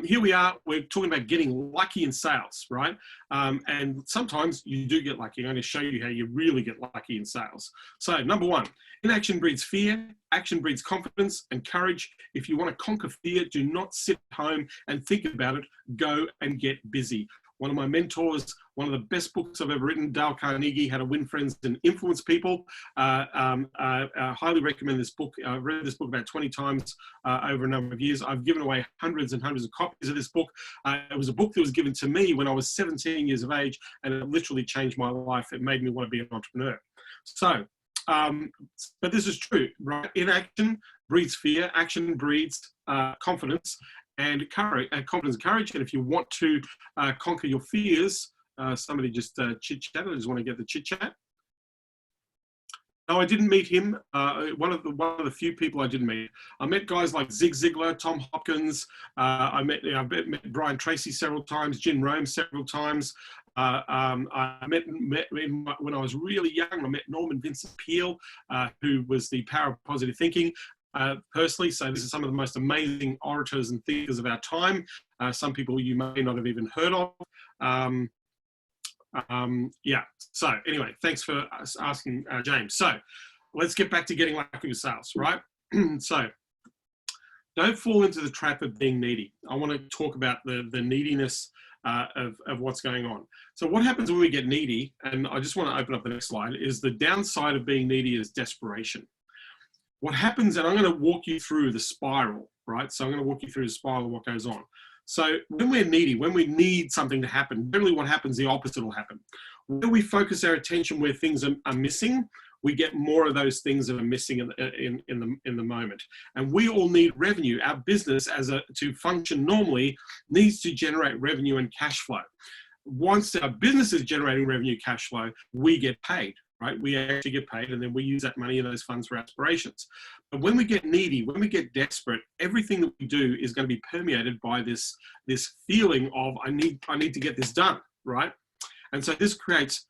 Here we are, we're talking about getting lucky in sales, right? And sometimes you do get lucky. I'm going to show you how you really get lucky in sales. So number one, inaction breeds fear, action breeds confidence and courage. If you want to conquer fear, do not sit home and think about it. Go and get busy. One of my mentors, one of the best books I've ever written, Dale Carnegie, How to Win Friends and Influence People. I highly recommend this book. I've read this book about 20 times over a number of years. I've given away hundreds and hundreds of copies of this book. It was a book that was given to me when I was 17 years of age, and it literally changed my life. It made me want to be an entrepreneur. So, but this is true, right? Inaction breeds fear, action breeds confidence and courage, confidence and courage. And if you want to conquer your fears, somebody just chit-chatted. I just want to get the chit-chat. No, I didn't meet him. One of the few people I didn't meet. I met guys like Zig Ziglar, Tom Hopkins. I met Brian Tracy several times, Jim Rome several times. I met when I was really young. I met Norman Vincent Peale, who was the power of positive thinking. Personally, so this is some of the most amazing orators and thinkers of our time. Some people you may not have even heard of. Yeah, so anyway, thanks for asking, James. So let's get back to getting lucky with sales, right? So don't fall into the trap of being needy. I want to talk about the neediness of what's going on. So what happens when we get needy, and I just want to open up the next slide, is the downside of being needy is desperation. What happens, and I'm going to walk you through the spiral, right? So I'm going to walk you through the spiral of what goes on. So when we're needy, when we need something to happen, generally what happens, the opposite will happen. When we focus our attention where things are missing, we get more of those things that are missing in the moment. And we all need revenue. Our business, to function normally, needs to generate revenue and cash flow. Once our business is generating revenue, cash flow, we get paid. Right? We actually get paid, and then we use that money and those funds for aspirations. But when we get needy, when we get desperate, everything that we do is going to be permeated by this feeling of I need to get this done, right? And so this creates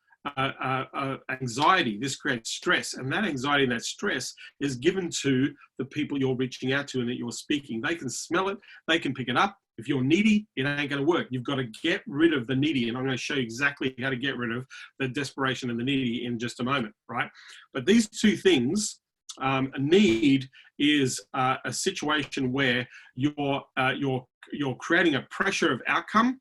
anxiety. This creates stress, and that anxiety and that stress is given to the people you're reaching out to and that you're speaking. They can smell it. They can pick it up. If you're needy, it ain't going to work. You've got to get rid of the needy. And I'm going to show you exactly how to get rid of the desperation and the needy in just a moment, right? But these two things, a need is a situation where you're creating a pressure of outcome,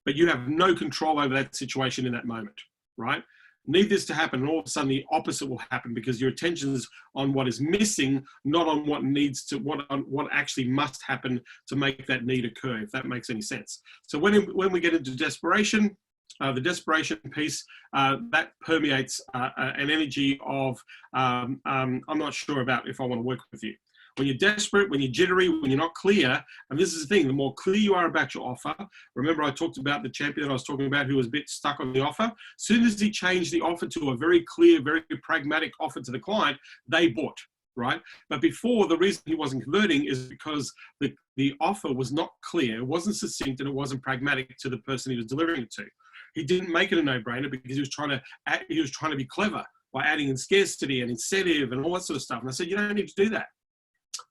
but you have no control over that situation in that moment, right? Need this to happen, and all of a sudden the opposite will happen because your attention is on what is missing, not on what needs to, what actually must happen to make that need occur, if that makes any sense. So when we get into desperation, the desperation piece, that permeates an energy of, I'm not sure about if I want to work with you. When you're desperate, when you're jittery, when you're not clear, and this is the thing, the more clear you are about your offer, remember I talked about the champion I was talking about who was a bit stuck on the offer. As soon as he changed the offer to a very clear, very pragmatic offer to the client, they bought, right? But before, the reason he wasn't converting is because the offer was not clear, it wasn't succinct, and it wasn't pragmatic to the person he was delivering it to. He didn't make it a no-brainer because he was trying to be clever by adding in scarcity and incentive and all that sort of stuff. And I said, you don't need to do that.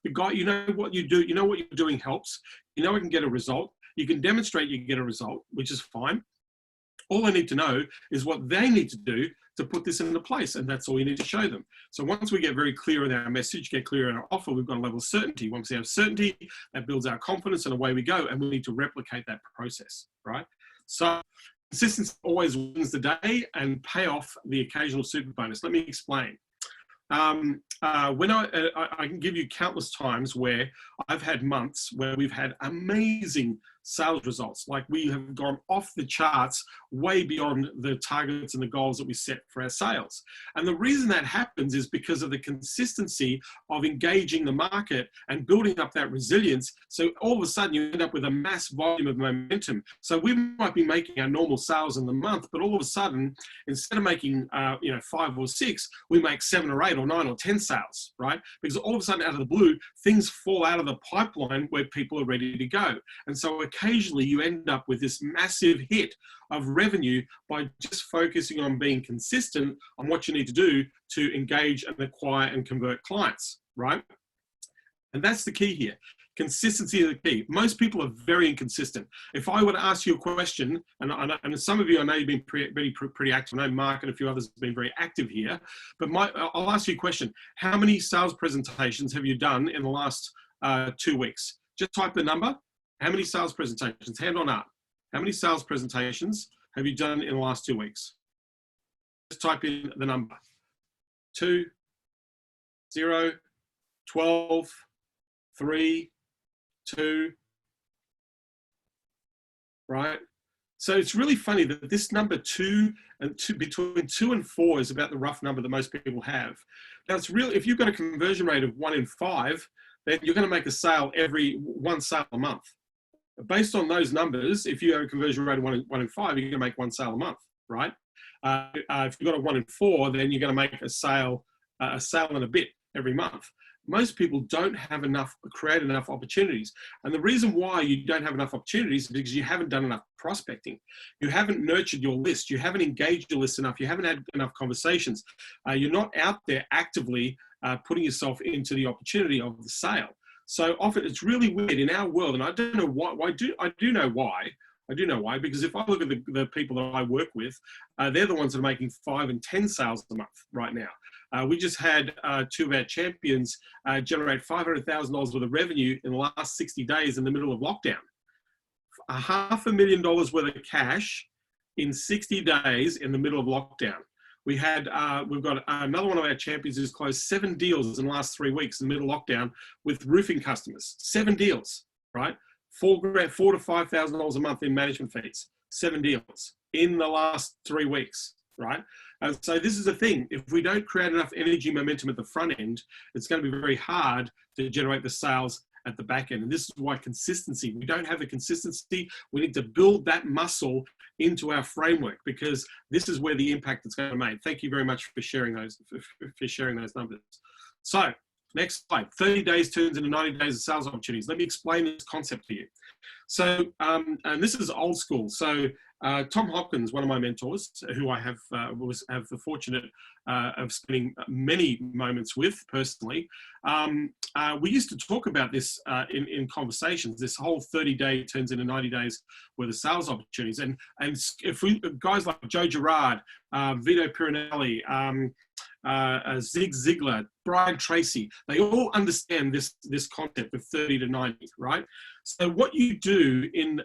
The guy, you know what you do, you know what you're doing helps, you know it can get a result, you can demonstrate you can get a result, which is fine. All I need to know is what they need to do to put this into place, and that's all you need to show them. So once we get very clear in our message, get clear in our offer, we've got a level of certainty. Once we have certainty, that builds our confidence, and away we go, and we need to replicate that process, right? So consistency always wins the day and pay off the occasional super bonus. Let me explain. When I can give you countless times where I've had months where we've had amazing sales results, like we have gone off the charts way beyond the targets and the goals that we set for our sales. And the reason that happens is because of the consistency of engaging the market and building up that resilience. So all of a sudden you end up with a mass volume of momentum. So we might be making our normal sales in the month, but all of a sudden, instead of making 5 or 6, we make 7 or 8 or 9 or 10 sales, right? Because all of a sudden out of the blue, things fall out of the pipeline where people are ready to go. And so occasionally you end up with this massive hit of revenue by just focusing on being consistent on what you need to do to engage and acquire and convert clients, right? And that's the key here. Consistency is the key. Most people are very inconsistent. If I were to ask you a question, and some of you, I know you've been pretty active. I know Mark and a few others have been very active here, but I'll ask you a question. How many sales presentations have you done in the last 2 weeks? Just type the number. How many sales presentations? Hand on up. How many sales presentations have you done in the last 2 weeks? Just type in the number. 2, 0, 12, 3, 2, right? So it's really funny that this number between 2 and 4 is about the rough number that most people have. Now it's really, if you've got a conversion rate of 1 in 5, then you're going to make a sale one sale a month. Based on those numbers, if you have a conversion rate of 1 in 5, you're going to make 1 sale a month, right? If you've got a 1 in 4, then you're going to make a sale and a bit every month. Most people don't have create enough opportunities. And the reason why you don't have enough opportunities is because you haven't done enough prospecting. You haven't nurtured your list. You haven't engaged your list enough. You haven't had enough conversations. You're not out there actively putting yourself into the opportunity of the sale. So often it's really weird in our world, and I don't know why. I do know why, because if I look at the people that I work with, they're the ones that are making 5 and 10 sales a month right now. We just had 2 of our champions generate $500,000 worth of revenue in the last 60 days in the middle of lockdown. $500,000 worth of cash in 60 days in the middle of lockdown. We've got another one of our champions who's closed 7 deals in the last 3 weeks in the middle of lockdown with roofing customers. 7 deals, right? $4,000 to $5,000 a month in management fees. 7 deals in the last 3 weeks, right? And so this is the thing. If we don't create enough energy momentum at the front end, it's going to be very hard to generate the sales at the back end. And this is why consistency, we don't have the consistency. We need to build that muscle into our framework, because this is where the impact is going to make. Thank you very much for sharing those numbers. So next slide. 30 days turns into 90 days of sales opportunities. Let me explain this concept to you. So, and this is old school. So Tom Hopkins, one of my mentors, who I have the fortunate of spending many moments with personally, we used to talk about this in conversations. This whole 30-day turns into 90 days worth of sales opportunities. And if guys like Joe Girard, Vito Piranelli, Zig Ziglar, Brian Tracy, they all understand this concept of 30 to 90, right? So what you do in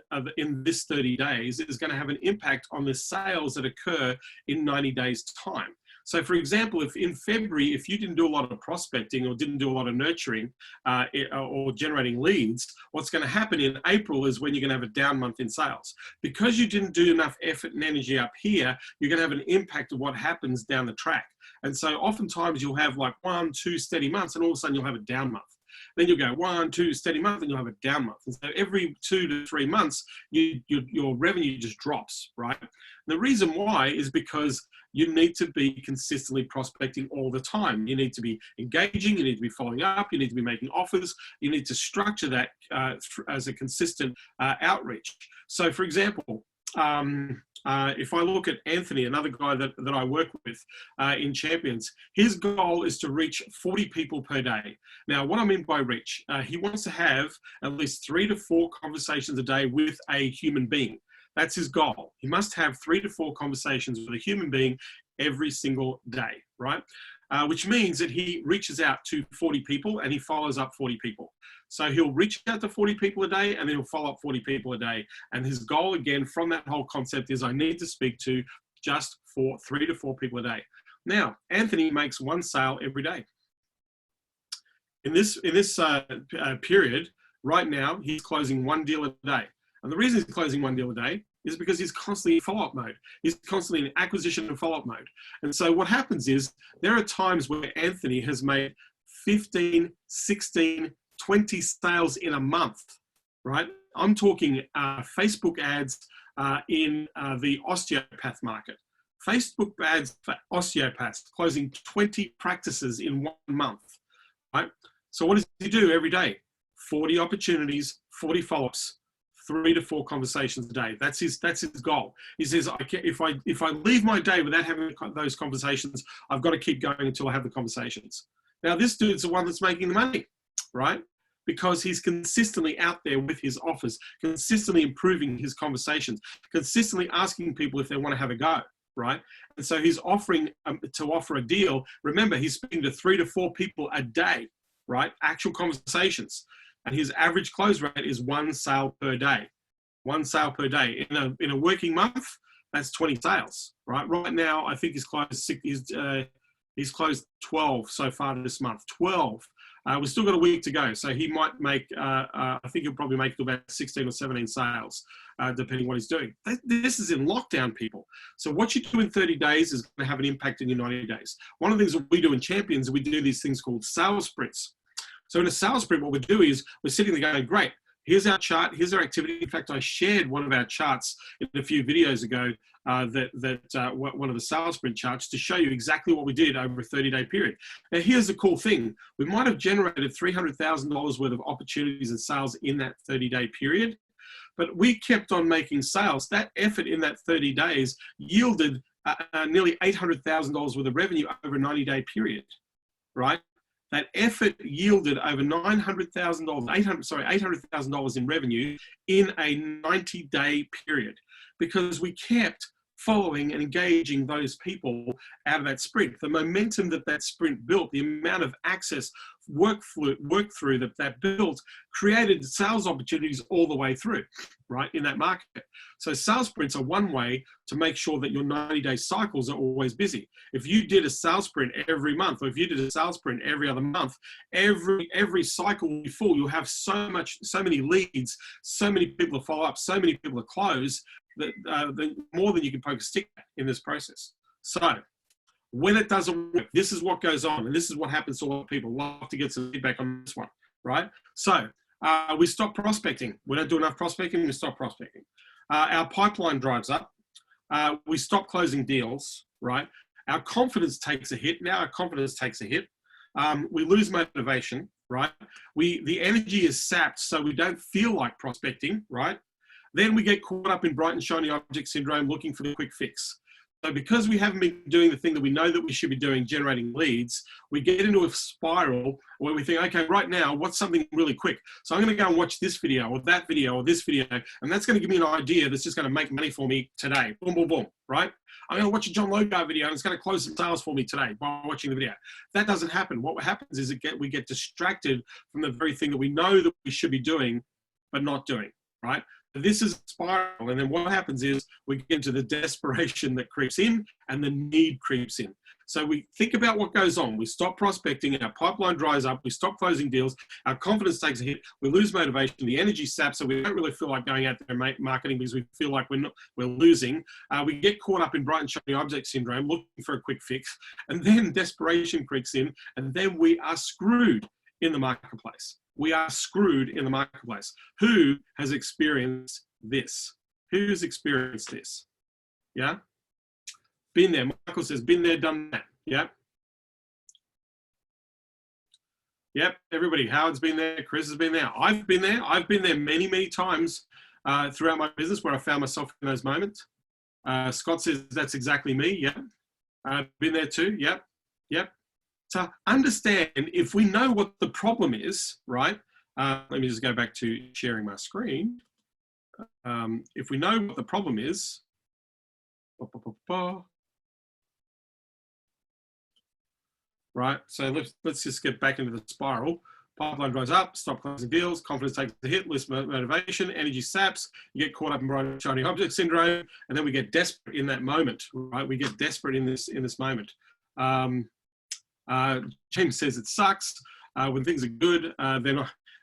this 30 days is going to have an impact on the sales that occur in 90 days time. So for example, if in February, if you didn't do a lot of prospecting or didn't do a lot of nurturing or generating leads, what's going to happen in April is when you're going to have a down month in sales. Because you didn't do enough effort and energy up here, you're going to have an impact of what happens down the track. And so oftentimes you'll have like 1, 2 steady months, and all of a sudden you'll have a down month. Then you'll go 1, 2 steady months, and you'll have a down month. And so every 2 to 3 months, your revenue just drops, right? And the reason why is because you need to be consistently prospecting all the time. You need to be engaging, you need to be following up, you need to be making offers, you need to structure that as a consistent outreach. So for example, if I look at Anthony, another guy that I work with in Champions, his goal is to reach 40 people per day. Now, what I mean by reach, he wants to have at least 3 to 4 conversations a day with a human being. That's his goal. He must have 3 to 4 conversations with a human being every single day, right? Which means that he reaches out to 40 people and he follows up 40 people. So he'll reach out to 40 people a day and then he'll follow up 40 people a day. And his goal, again, from that whole concept is I need to speak to just 3 to 4 people a day. Now, Anthony makes 1 sale every day. In this period, right now, he's closing 1 deal a day. And the reason he's closing 1 deal a day is because he's constantly in follow-up mode. He's constantly in acquisition and follow-up mode. And so what happens is there are times where Anthony has made 15, 16, 20 sales in a month, right? I'm talking Facebook ads in the osteopath market. Facebook ads for osteopaths, closing 20 practices in 1 month, right? So what does he do every day? 40 opportunities, 40 follow-ups, 3 to 4 conversations a day. That's his goal. He says, if I leave my day without having those conversations, I've got to keep going until I have the conversations. Now, this dude's the one that's making the money, right? because he's consistently out there with his offers, consistently improving his conversations, consistently asking people if they want to have a go, right? And so he's offering to offer a deal. Remember, he's speaking to 3 to 4 people a day, right? Actual conversations. And his average close rate is 1 sale per day. 1 sale per day. In a working month, that's 20 sales, right? Right now, I think he's closed 12 so far this month. 12. We've still got a week to go, so he might make. I think he'll probably make about 16 or 17 sales, depending on what he's doing. This is in lockdown, people. So what you do in 30 days is going to have an impact in your 90 days. One of the things that we do in Champions, we do these things called sales sprints. So in a sales sprint, what we do is we're sitting there going, great. Here's our chart. Here's our activity. In fact, I shared one of our charts in a few videos ago, one of the sales sprint charts, to show you exactly what we did over a 30-day period. Now, here's the cool thing. We might have generated $300,000 worth of opportunities and sales in that 30-day period, but we kept on making sales. That effort in that 30 days yielded nearly $800,000 worth of revenue over a 90-day period, right? That effort yielded over $800,000 in revenue in a 90-day period, because we kept following and engaging those people out of that sprint. The momentum that sprint built, the amount of access, work through that built, created sales opportunities all the way through, right, in that market. So sales sprints are one way to make sure that your 90-day cycles are always busy. If you did a sales sprint every month, or if you did a sales sprint every other month, every cycle will be full. You'll have so many leads, so many people to follow up, so many people to close, that more than you can poke a stick at in this process. So when it doesn't work, this is what goes on, and this is what happens to a lot of people. Love to get some feedback on this one, right? So we stop prospecting. We don't do enough prospecting, we stop prospecting. Our pipeline drives up. We stop closing deals, right? Our confidence takes a hit. Now our confidence takes a hit. We lose motivation, right? The energy is sapped, so we don't feel like prospecting, right? Then we get caught up in bright and shiny object syndrome, looking for the quick fix. So because we haven't been doing the thing that we know that we should be doing, generating leads, we get into a spiral where we think, okay, right now, what's something really quick? So I'm going to go and watch this video or that video or this video, and that's going to give me an idea that's just going to make money for me today. Boom, boom, boom, right? I'm going to watch a John Logar video and it's going to close some sales for me today by watching the video. That doesn't happen. What happens is we get distracted from the very thing that we know that we should be doing, but not doing, right? This is a spiral, and then what happens is we get into the desperation that creeps in and the need creeps in. So we think about what goes on. We stop prospecting, our pipeline dries up, we stop closing deals, our confidence takes a hit, we lose motivation, the energy saps, so we don't really feel like going out there and marketing because we feel like we're losing. We get caught up in bright and shiny object syndrome, looking for a quick fix, and then desperation creeps in, and then we are screwed in the marketplace. We are screwed in the marketplace. Who has experienced this? Who's experienced this? Yeah? Been there. Michael says, been there, done that. Yeah? Yep, everybody. Howard's been there. Chris has been there. I've been there. I've been there many, many times throughout my business where I found myself in those moments. Scott says, that's exactly me. Yeah. I've been there too. Yep. Yep. So understand, if we know what the problem is, right? Let me just go back to sharing my screen. If we know what the problem is, right? So let's just get back into the spiral. Pipeline dries up, stop closing deals, confidence takes the hit, lose motivation, energy saps, you get caught up in bright and shiny object syndrome, and then we get desperate in that moment, right? We get desperate in this moment. James says it sucks. When things are good,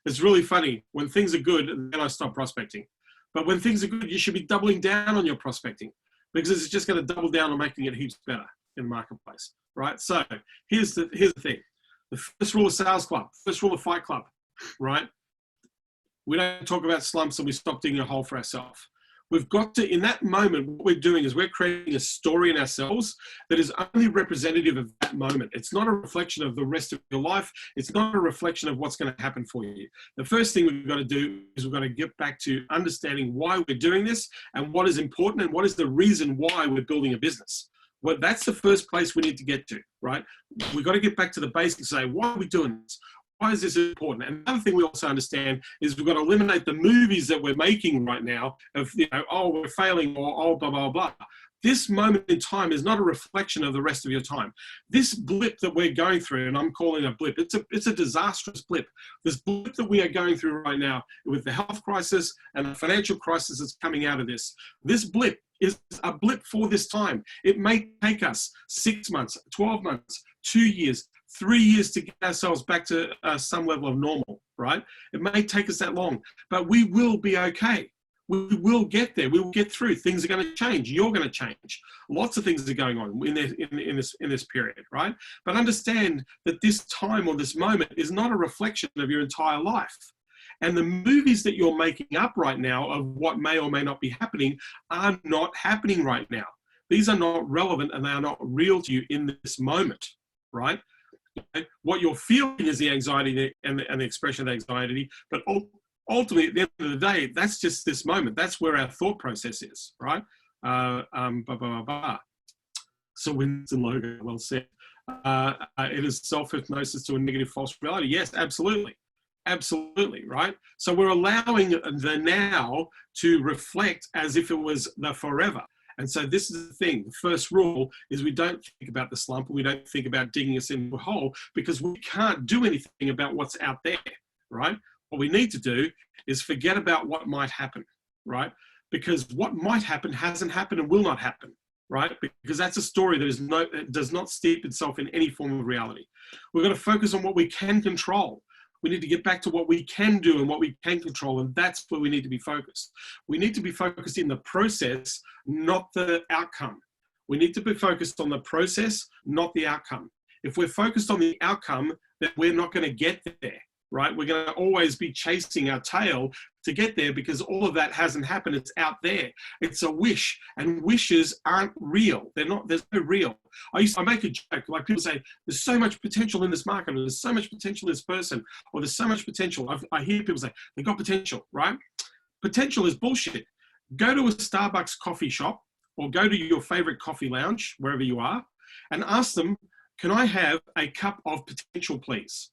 it's really funny. When things are good, then I stop prospecting. But when things are good, you should be doubling down on your prospecting, because it's just going to double down on making it heaps better in the marketplace, right? So here's the thing. The first rule of Sales Club, first rule of Fight Club, right? We don't talk about slumps and we stop digging a hole for ourselves. We've got to, in that moment, what we're doing is we're creating a story in ourselves that is only representative of that moment. It's not a reflection of the rest of your life. It's not a reflection of what's going to happen for you. The first thing we've got to do is we've got to get back to understanding why we're doing this and what is important and what is the reason why we're building a business. Well, that's the first place we need to get to, right? We've got to get back to the basics and say, why are we doing this? Why is this important? And another thing we also understand is we've got to eliminate the movies that we're making right now of, you know, oh, we're failing, or oh, blah, blah, blah. This moment in time is not a reflection of the rest of your time. This blip that we're going through, and I'm calling it a blip, it's a disastrous blip. This blip that we are going through right now with the health crisis and the financial crisis that's coming out of this blip is a blip for this time. It may take us 6 months, 12 months, 2 years, 3 years to get ourselves back to some level of normal, right? It may take us that long, but we will be okay. We will get there. We will get through. Things are going to change. You're going to change. Lots of things are going on in this period, right? But understand that this time or this moment is not a reflection of your entire life. And the movies that you're making up right now of what may or may not be happening are not happening right now. These are not relevant and they are not real to you in this moment, right? What you're feeling is the anxiety and the expression of anxiety, but ultimately, at the end of the day, that's just this moment. That's where our thought process is, right? So Winston Logan, well said. It is self-hypnosis to a negative false reality. Yes, absolutely. Absolutely, right? So we're allowing the now to reflect as if it was the forever. And so this is the thing. The first rule is we don't think about the slump. We don't think about digging us into a hole because we can't do anything about what's out there, right? What we need to do is forget about what might happen, right? Because what might happen hasn't happened and will not happen, right? Because that's a story that does not steep itself in any form of reality. We're going to focus on what we can control. We need to get back to what we can do and what we can control, and that's where we need to be focused. We need to be focused in the process, not the outcome. We need to be focused on the process, not the outcome. If we're focused on the outcome, then we're not going to get there, right? We're going to always be chasing our tail to get there because all of that hasn't happened. It's out there. It's a wish, and wishes aren't real. They're not, there's no real. I make a joke, like people say, there's so much potential in this market, or there's so much potential in this person, or there's so much potential. I hear people say, they got potential, right? Potential is bullshit. Go to a Starbucks coffee shop or go to your favorite coffee lounge, wherever you are, and ask them, can I have a cup of potential, please?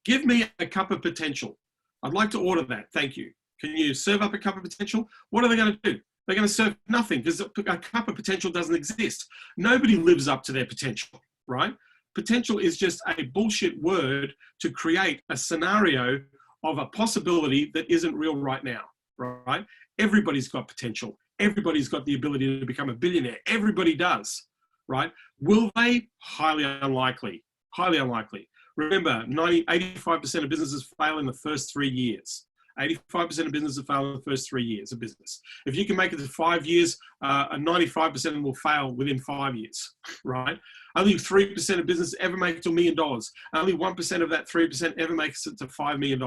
Give me a cup of potential. I'd like to order that. Thank you. Can you serve up a cup of potential? What are they going to do? They're going to serve nothing because a cup of potential doesn't exist. Nobody lives up to their potential, right? Potential is just a bullshit word to create a scenario of a possibility that isn't real right now, right? Everybody's got potential. Everybody's got the ability to become a billionaire. Everybody does, right? Will they? Highly unlikely. Highly unlikely. Remember, 85% of businesses fail in the first 3 years. 85% of businesses fail in the first 3 years of business. If you can make it to 5 years, 95% will fail within 5 years, right? Only 3% of businesses ever make it to $1 million. Only 1% of that 3% ever makes it to $5 million,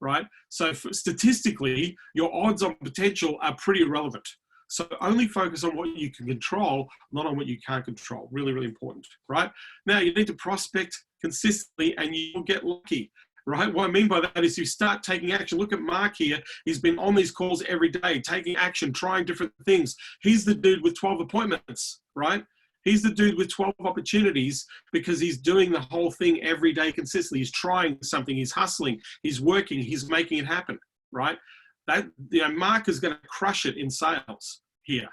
right? So statistically, your odds on potential are pretty irrelevant. So only focus on what you can control, not on what you can't control. Really, really important, right? Now, you need to prospect consistently and you'll get lucky, right? What I mean by that is you start taking action. Look at Mark here. He's been on these calls every day, taking action, trying different things. He's the dude with 12 appointments, right? He's the dude with 12 opportunities because he's doing the whole thing every day consistently. He's trying something, he's hustling, he's working, he's making it happen, right? That, you know, Mark is going to crush it in sales here,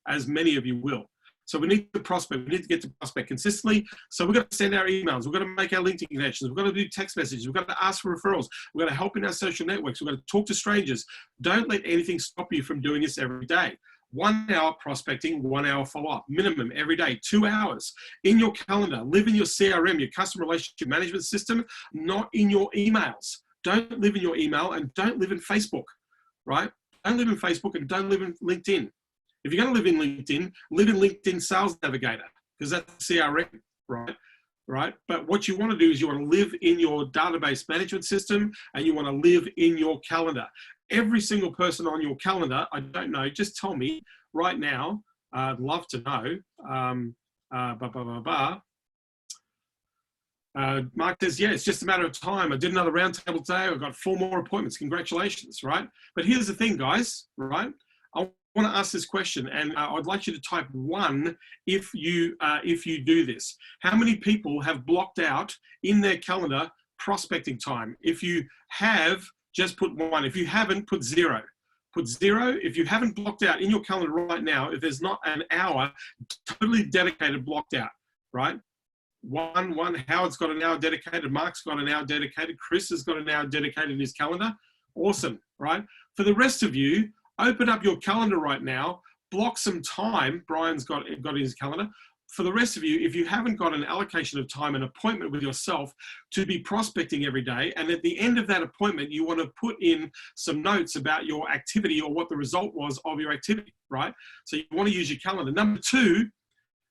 as many of you will. So we need to prospect. We need to get to prospect consistently. So we've got to send our emails. We've got to make our LinkedIn connections. We've got to do text messages. We've got to ask for referrals. We've got to help in our social networks. We've got to talk to strangers. Don't let anything stop you from doing this every day. 1 hour prospecting, 1 hour follow-up, minimum every day, 2 hours in your calendar. Live in your CRM, your customer relationship management system, not in your emails. Don't live in your email and don't live in Facebook, right? Don't live in Facebook and don't live in LinkedIn. If you're going to live in LinkedIn Sales Navigator, because that's CRM, right? Right? But what you want to do is you want to live in your database management system and you want to live in your calendar. Every single person on your calendar, I don't know, just tell me right now. I'd love to know. Mark says, yeah, it's just a matter of time. I did another roundtable today. I've got 4 more appointments. Congratulations, right? But here's the thing, guys, right? I want to ask this question, and I'd like you to type 1 if you do this. How many people have blocked out in their calendar prospecting time. If you have, just put 1. If you haven't, put 0. Put 0. If you haven't blocked out in your calendar right now, if there's not an hour totally dedicated, blocked out, right? One. Howard's got an hour dedicated. Mark's got an hour dedicated. Chris has got an hour dedicated in his calendar. Awesome, right? For the rest of you, open up your calendar right now. Block some time. Brian's got in his calendar. For the rest of you, if you haven't got an allocation of time, an appointment with yourself to be prospecting every day, and at the end of that appointment, you want to put in some notes about your activity or what the result was of your activity, right? So you want to use your calendar. Number 2,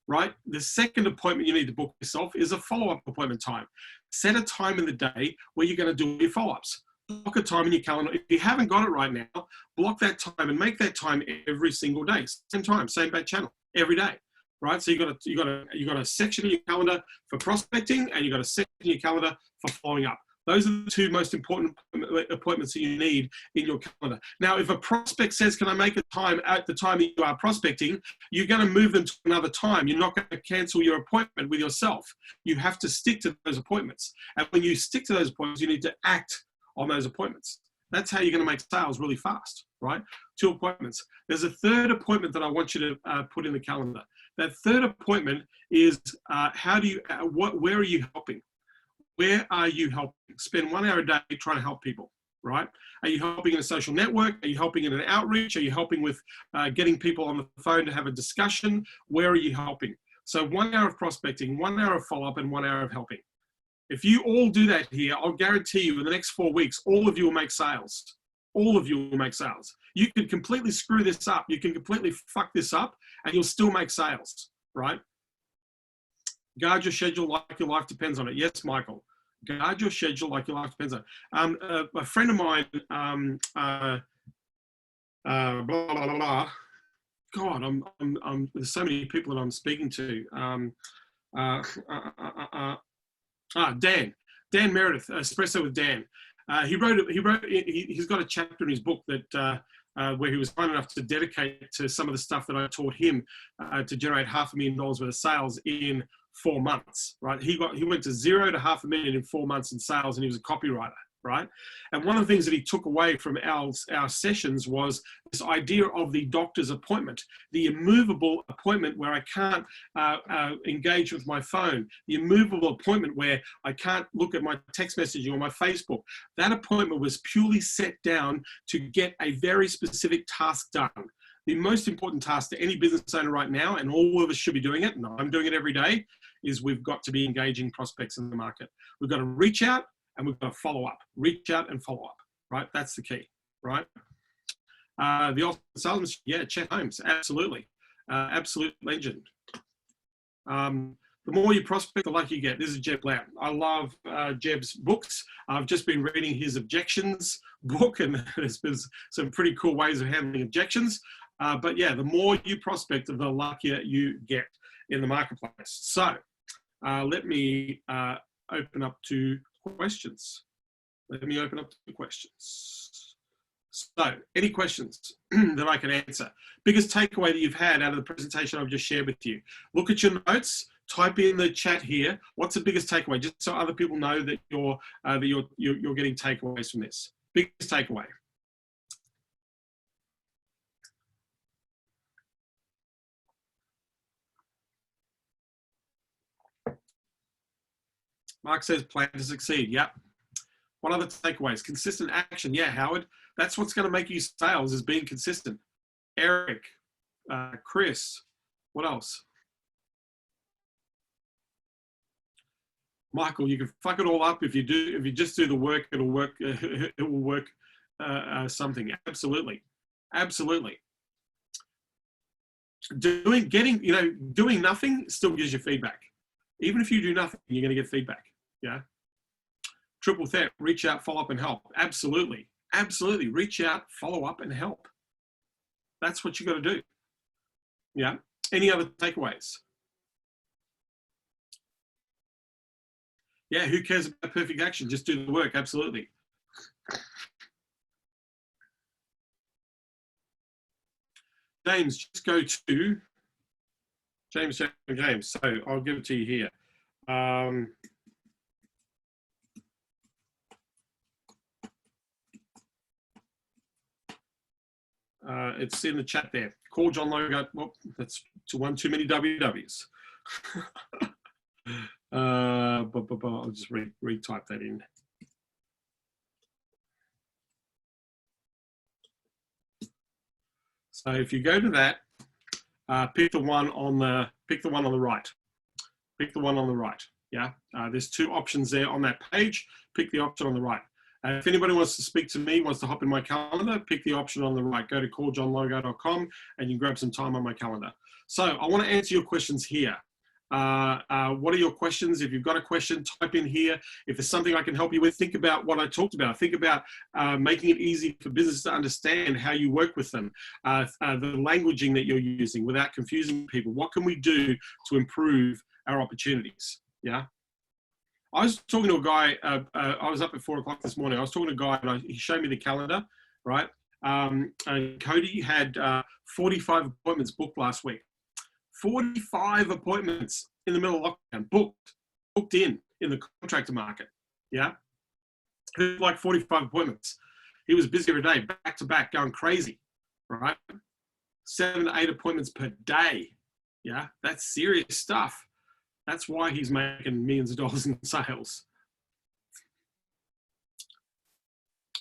right, the second appointment you need to book yourself is a follow-up appointment time. Set a time in the day where you're going to do your follow-ups. Block a time in your calendar. If you haven't got it right now, block that time and make that time every single day. Same time, same back channel, every day. Right, so you got a section in your calendar for prospecting, and you got a section in your calendar for following up. Those are the 2 most important appointments that you need in your calendar. Now, if a prospect says, "Can I make a time at the time that you are prospecting?" you're going to move them to another time. You're not going to cancel your appointment with yourself. You have to stick to those appointments, and when you stick to those appointments, you need to act on those appointments. That's how you're going to make sales really fast, right? 2 appointments. There's a 3rd appointment that I want you to put in the calendar. That 3rd appointment is where are you helping? Where are you helping? Spend 1 hour a day trying to help people, right? Are you helping in a social network? Are you helping in an outreach? Are you helping with getting people on the phone to have a discussion? Where are you helping? So 1 hour of prospecting, 1 hour of follow-up, and 1 hour of helping. If you all do that here, I'll guarantee you in the next 4 weeks, all of you will make sales. All of you will make sales. You can completely screw this up. You can completely fuck this up, and you'll still make sales, right? Guard your schedule like your life depends on it. Yes, Michael. Guard your schedule like your life depends on it. A friend of mine, blah, blah, blah, blah. God, there's so many people that I'm speaking to. Dan Meredith, Espresso with Dan. He's got a chapter in his book that where he was kind enough to dedicate to some of the stuff that I taught him to generate $500,000 worth of sales in 4 months, right? He went to 0 to $500,000 in 4 months in sales, and he was a copywriter, right? And one of the things that he took away from our sessions was this idea of the doctor's appointment, the immovable appointment where I can't engage with my phone, the immovable appointment where I can't look at my text messaging or my Facebook. That appointment was purely set down to get a very specific task done. The most important task to any business owner right now, and all of us should be doing it, and I'm doing it every day, is we've got to be engaging prospects in the market. We've got to reach out, and we've got to follow up. Reach out and follow up, right? That's the key, right? The ultimate salesman, yeah, Chet Holmes, absolutely. Absolute legend. The more you prospect, the luckier you get. This is Jeb Lamb. I love Jeb's books. I've just been reading his objections book, and there's been some pretty cool ways of handling objections. But yeah, the more you prospect, the luckier you get in the marketplace. So let me open up to questions. Let me open up to questions. So, any questions that I can answer? Biggest takeaway that you've had out of the presentation I've just shared with you. Look at your notes. Type in the chat here. What's the biggest takeaway? Just so other people know that you're getting takeaways from this. Biggest takeaway. Mark says plan to succeed. Yep. What other takeaways? Consistent action. Yeah, Howard. That's what's going to make you sales, is being consistent. Eric, Chris, what else? Michael, you can fuck it all up if you just do the work. It'll work. It will work. Something. Absolutely, absolutely. Doing nothing still gives you feedback. Even if you do nothing, you're going to get feedback. Yeah. Triple threat, reach out, follow up, and help. Absolutely. Absolutely. Reach out, follow up, and help. That's what you got to do. Yeah. Any other takeaways? Yeah. Who cares about perfect action? Just do the work. Absolutely. James, just go to James. So I'll give it to you here. It's in the chat there. Call John Logo. Well, that's one too many WWs. I'll just retype that in. So if you go to that, pick the one on the right. Pick the one on the right. Yeah. There's two options there on that page. Pick the option on the right. If anybody wants to speak to me, wants to hop in my calendar, pick the option on the right. Go to calljohnlogo.com and you can grab some time on my calendar. So I want to answer your questions here. What are your questions? If you've got a question, type in here. If there's something I can help you with, think about what I talked about. Think about making it easy for business to understand how you work with them, the languaging that you're using without confusing people. What can we do to improve our opportunities? Yeah. I was talking to a guy, I was up at 4 o'clock this morning. I was talking to a guy and he showed me the calendar, right? And Cody had 45 appointments booked last week. 45 appointments in the middle of lockdown, booked in the contractor market. Yeah. Like 45 appointments. He was busy every day, back to back, going crazy, right? 7 to 8 appointments per day. Yeah. That's serious stuff. That's why he's making millions of dollars in sales.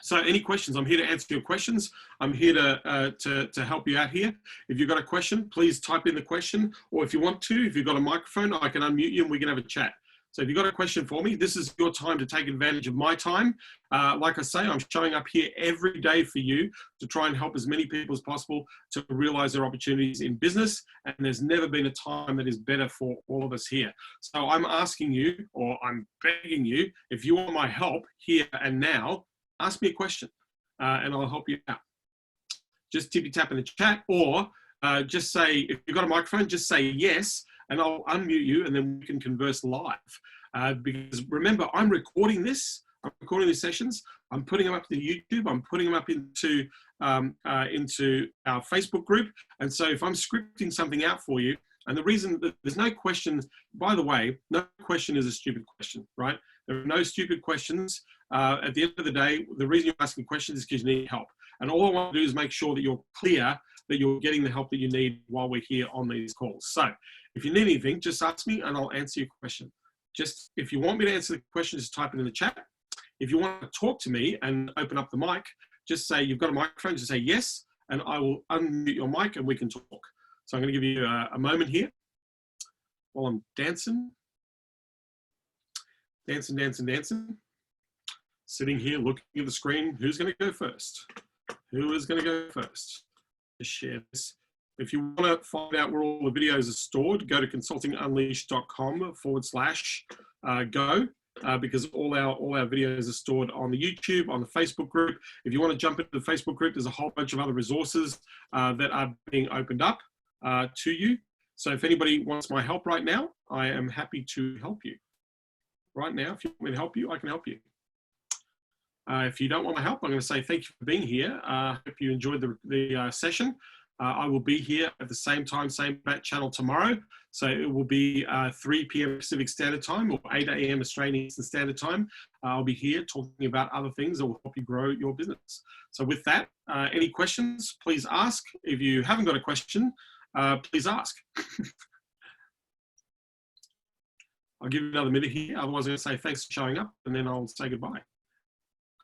So any questions? I'm here to answer your questions. I'm here to help you out here. If you've got a question, please type in the question. Or if you want to, if you've got a microphone, I can unmute you and we can have a chat. So if you've got a question for me, this is your time to take advantage of my time. Like I say, I'm showing up here every day for you to try and help as many people as possible to realize their opportunities in business. And there's never been a time that is better for all of us here. So I'm asking you, or I'm begging you, if you want my help here and now, ask me a question and I'll help you out. Just tippy tap in the chat, or just say, if you've got a microphone, just say yes, and I'll unmute you and then we can converse live. Because remember, I'm recording this. I'm recording these sessions. I'm putting them up to YouTube. I'm putting them up into our Facebook group. And so if I'm scripting something out for you, and the reason that there's no question, by the way, no question is a stupid question, right? There are no stupid questions. At the end of the day, the reason you're asking questions is because you need help. And all I want to do is make sure that you're clear that you're getting the help that you need while we're here on these calls. So if you need anything, just ask me and I'll answer your question. Just, if you want me to answer the question, just type it in the chat. If you want to talk to me and open up the mic, just say you've got a microphone, just say yes, and I will unmute your mic and we can talk. So I'm going to give you a moment here while I'm dancing. Dancing. Sitting here looking at the screen. Who's going to go first? Who is going to go first? Just share this. If you want to find out where all the videos are stored, go to consultingunleashed.com/go. Because all our videos are stored on the YouTube, on the Facebook group. If you want to jump into the Facebook group, there's a whole bunch of other resources that are being opened up to you. So if anybody wants my help right now, I am happy to help you. Right now, if you want me to help you, I can help you. If you don't want my help, I'm going to say thank you for being here. Hope you enjoyed the session. I will be here at the same time, same channel tomorrow. So it will be 3 p.m. Pacific Standard Time or 8 a.m. Australian Eastern Standard Time. I'll be here talking about other things that will help you grow your business. So with that, any questions, please ask. If you haven't got a question, please ask. I'll give you another minute here. Otherwise, I'm going to say thanks for showing up and then I'll say goodbye.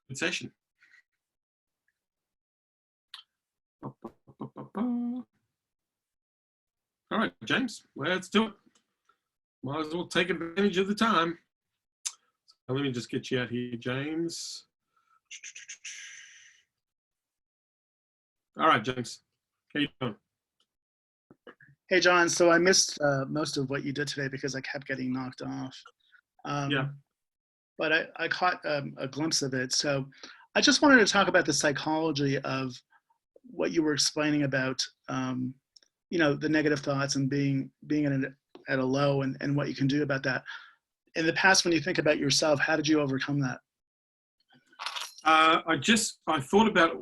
Good session. All right, James, let's do it. Might as well take advantage of the time. So let me just get you out here, James. All right, James, how you doing? Hey, John. So I missed most of what you did today because I kept getting knocked off. Yeah. But I caught a glimpse of it. So I just wanted to talk about the psychology of what you were explaining about, you know, the negative thoughts and being at a low and what you can do about that. In the past, when you think about yourself, how did you overcome that? I thought about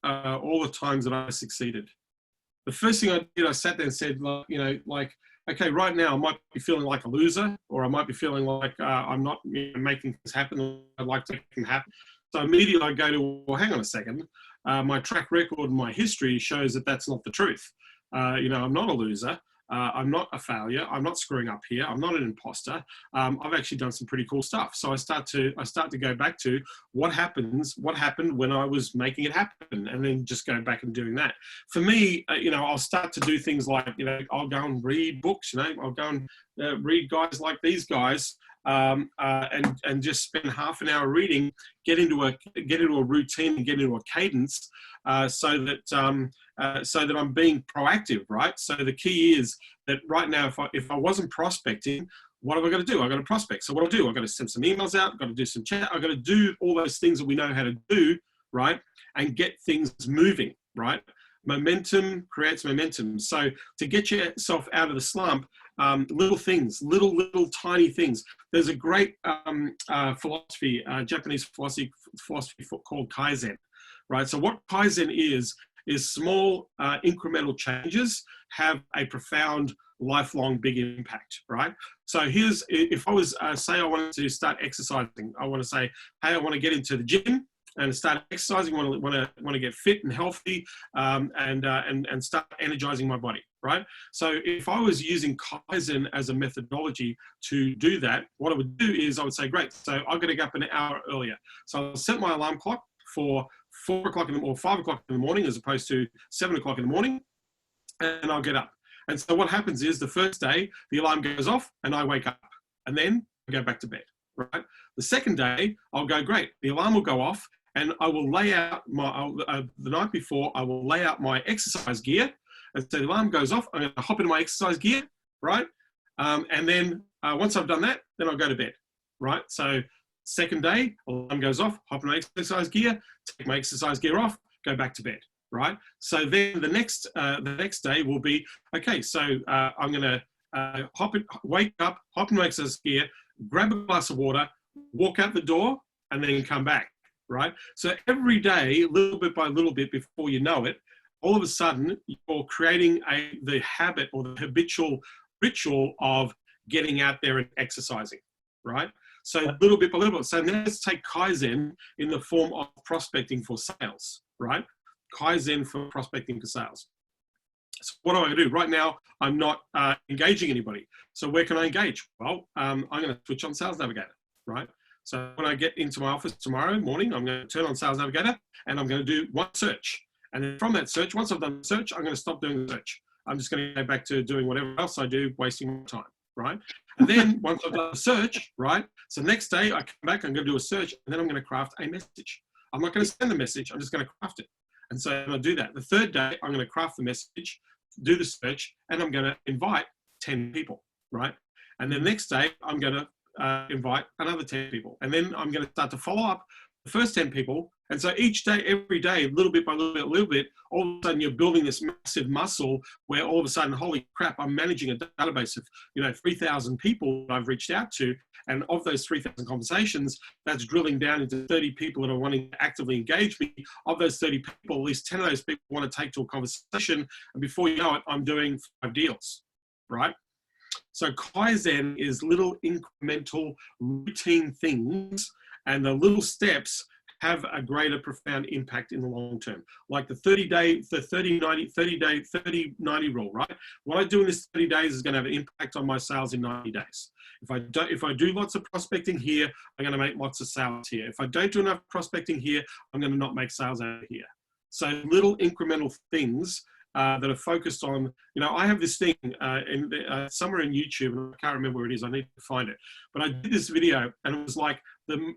all the times that I succeeded. The first thing I did, I sat there and said, okay, right now I might be feeling like a loser, or I might be feeling like I'm not making things happen. I'd like to make them happen. So immediately I go to, well, hang on a second. my track record and my history shows that that's not the truth. You know, I'm not a loser. I'm not a failure. I'm not screwing up here. I'm not an imposter. I've actually done some pretty cool stuff. So I start to go back to what happened when I was making it happen, and then just go back and doing that. For me, you know, I'll start to do things like, you know, I'll go and read books. You know, I'll go and read guys like these guys, and just spend half an hour reading, get into a routine and get into a cadence, so that I'm being proactive, right? So the key is that right now, if I wasn't prospecting, what have I got to do? I've got to prospect. So what I'll do, I've got to send some emails out, I've got to do some chat, I've got to do all those things that we know how to do, right? And get things moving, right? Momentum creates momentum. So to get yourself out of the slump, little things, little tiny things. There's a great philosophy, Japanese philosophy called Kaizen, right? So what Kaizen is small incremental changes have a profound, lifelong, big impact, right? So here's, if I was, say I wanted to start exercising, I want to say, hey, I want to get into the gym and start exercising, want to get fit and healthy, and start energizing my body, right? So if I was using Kaizen as a methodology to do that, what I would do is I would say, great, so I've got to get up an hour earlier. So I'll set my alarm clock for 4 o'clock or 5 o'clock in the morning, as opposed to 7 o'clock in the morning, and I'll get up. And so what happens is the first day, the alarm goes off and I wake up, and then I go back to bed, right? The second day, I'll go, great, the alarm will go off, and I will lay out the night before, I will lay out my exercise gear. And so the alarm goes off, I'm going to hop into my exercise gear, right? And then once I've done that, then I'll go to bed, right? So second day, alarm goes off, hop in my exercise gear, take my exercise gear off, go back to bed, right? So then the next day will be, okay, so I'm going to wake up, hop in my exercise gear, grab a glass of water, walk out the door, and then come back, right? So every day, little bit by little bit, before you know it, all of a sudden, you're creating the habit or the habitual ritual of getting out there and exercising, right? So little bit by little bit. So now let's take Kaizen in the form of prospecting for sales, right? Kaizen for prospecting for sales. So what do I do? Right now, I'm not engaging anybody. So where can I engage? Well, I'm going to switch on Sales Navigator, right? So when I get into my office tomorrow morning, I'm going to turn on Sales Navigator and I'm going to do one search. And then from that search, once I've done the search, I'm going to stop doing the search. I'm just going to go back to doing whatever else I do, wasting my time, right? And then once I've done the search, right? So next day I come back, I'm going to do a search, and then I'm going to craft a message. I'm not going to send the message, I'm just going to craft it. And so I'm going to do that. The third day, I'm going to craft the message, do the search, and I'm going to invite 10 people, right? And then next day, I'm going to invite another 10 people. And then I'm going to start to follow up the first 10 people. And so each day, every day, little bit by little bit, all of a sudden you're building this massive muscle where all of a sudden, holy crap, I'm managing a database of, 3,000 people that I've reached out to. And of those 3,000 conversations, that's drilling down into 30 people that are wanting to actively engage me. Of those 30 people, at least 10 of those people want to take to a conversation. And before you know it, I'm doing 5 deals, right? So Kaizen is little incremental routine things, and the little steps have a greater profound impact in the long term. Like the 30-90 rule, right? What I do in this 30 days is going to have an impact on my sales in 90 days. If I do lots of prospecting here, I'm going to make lots of sales here. If I don't do enough prospecting here, I'm going to not make sales out here. So little incremental things that are focused on, I have this thing somewhere in YouTube, and I can't remember where it is, I need to find it. But I did this video, and it was like the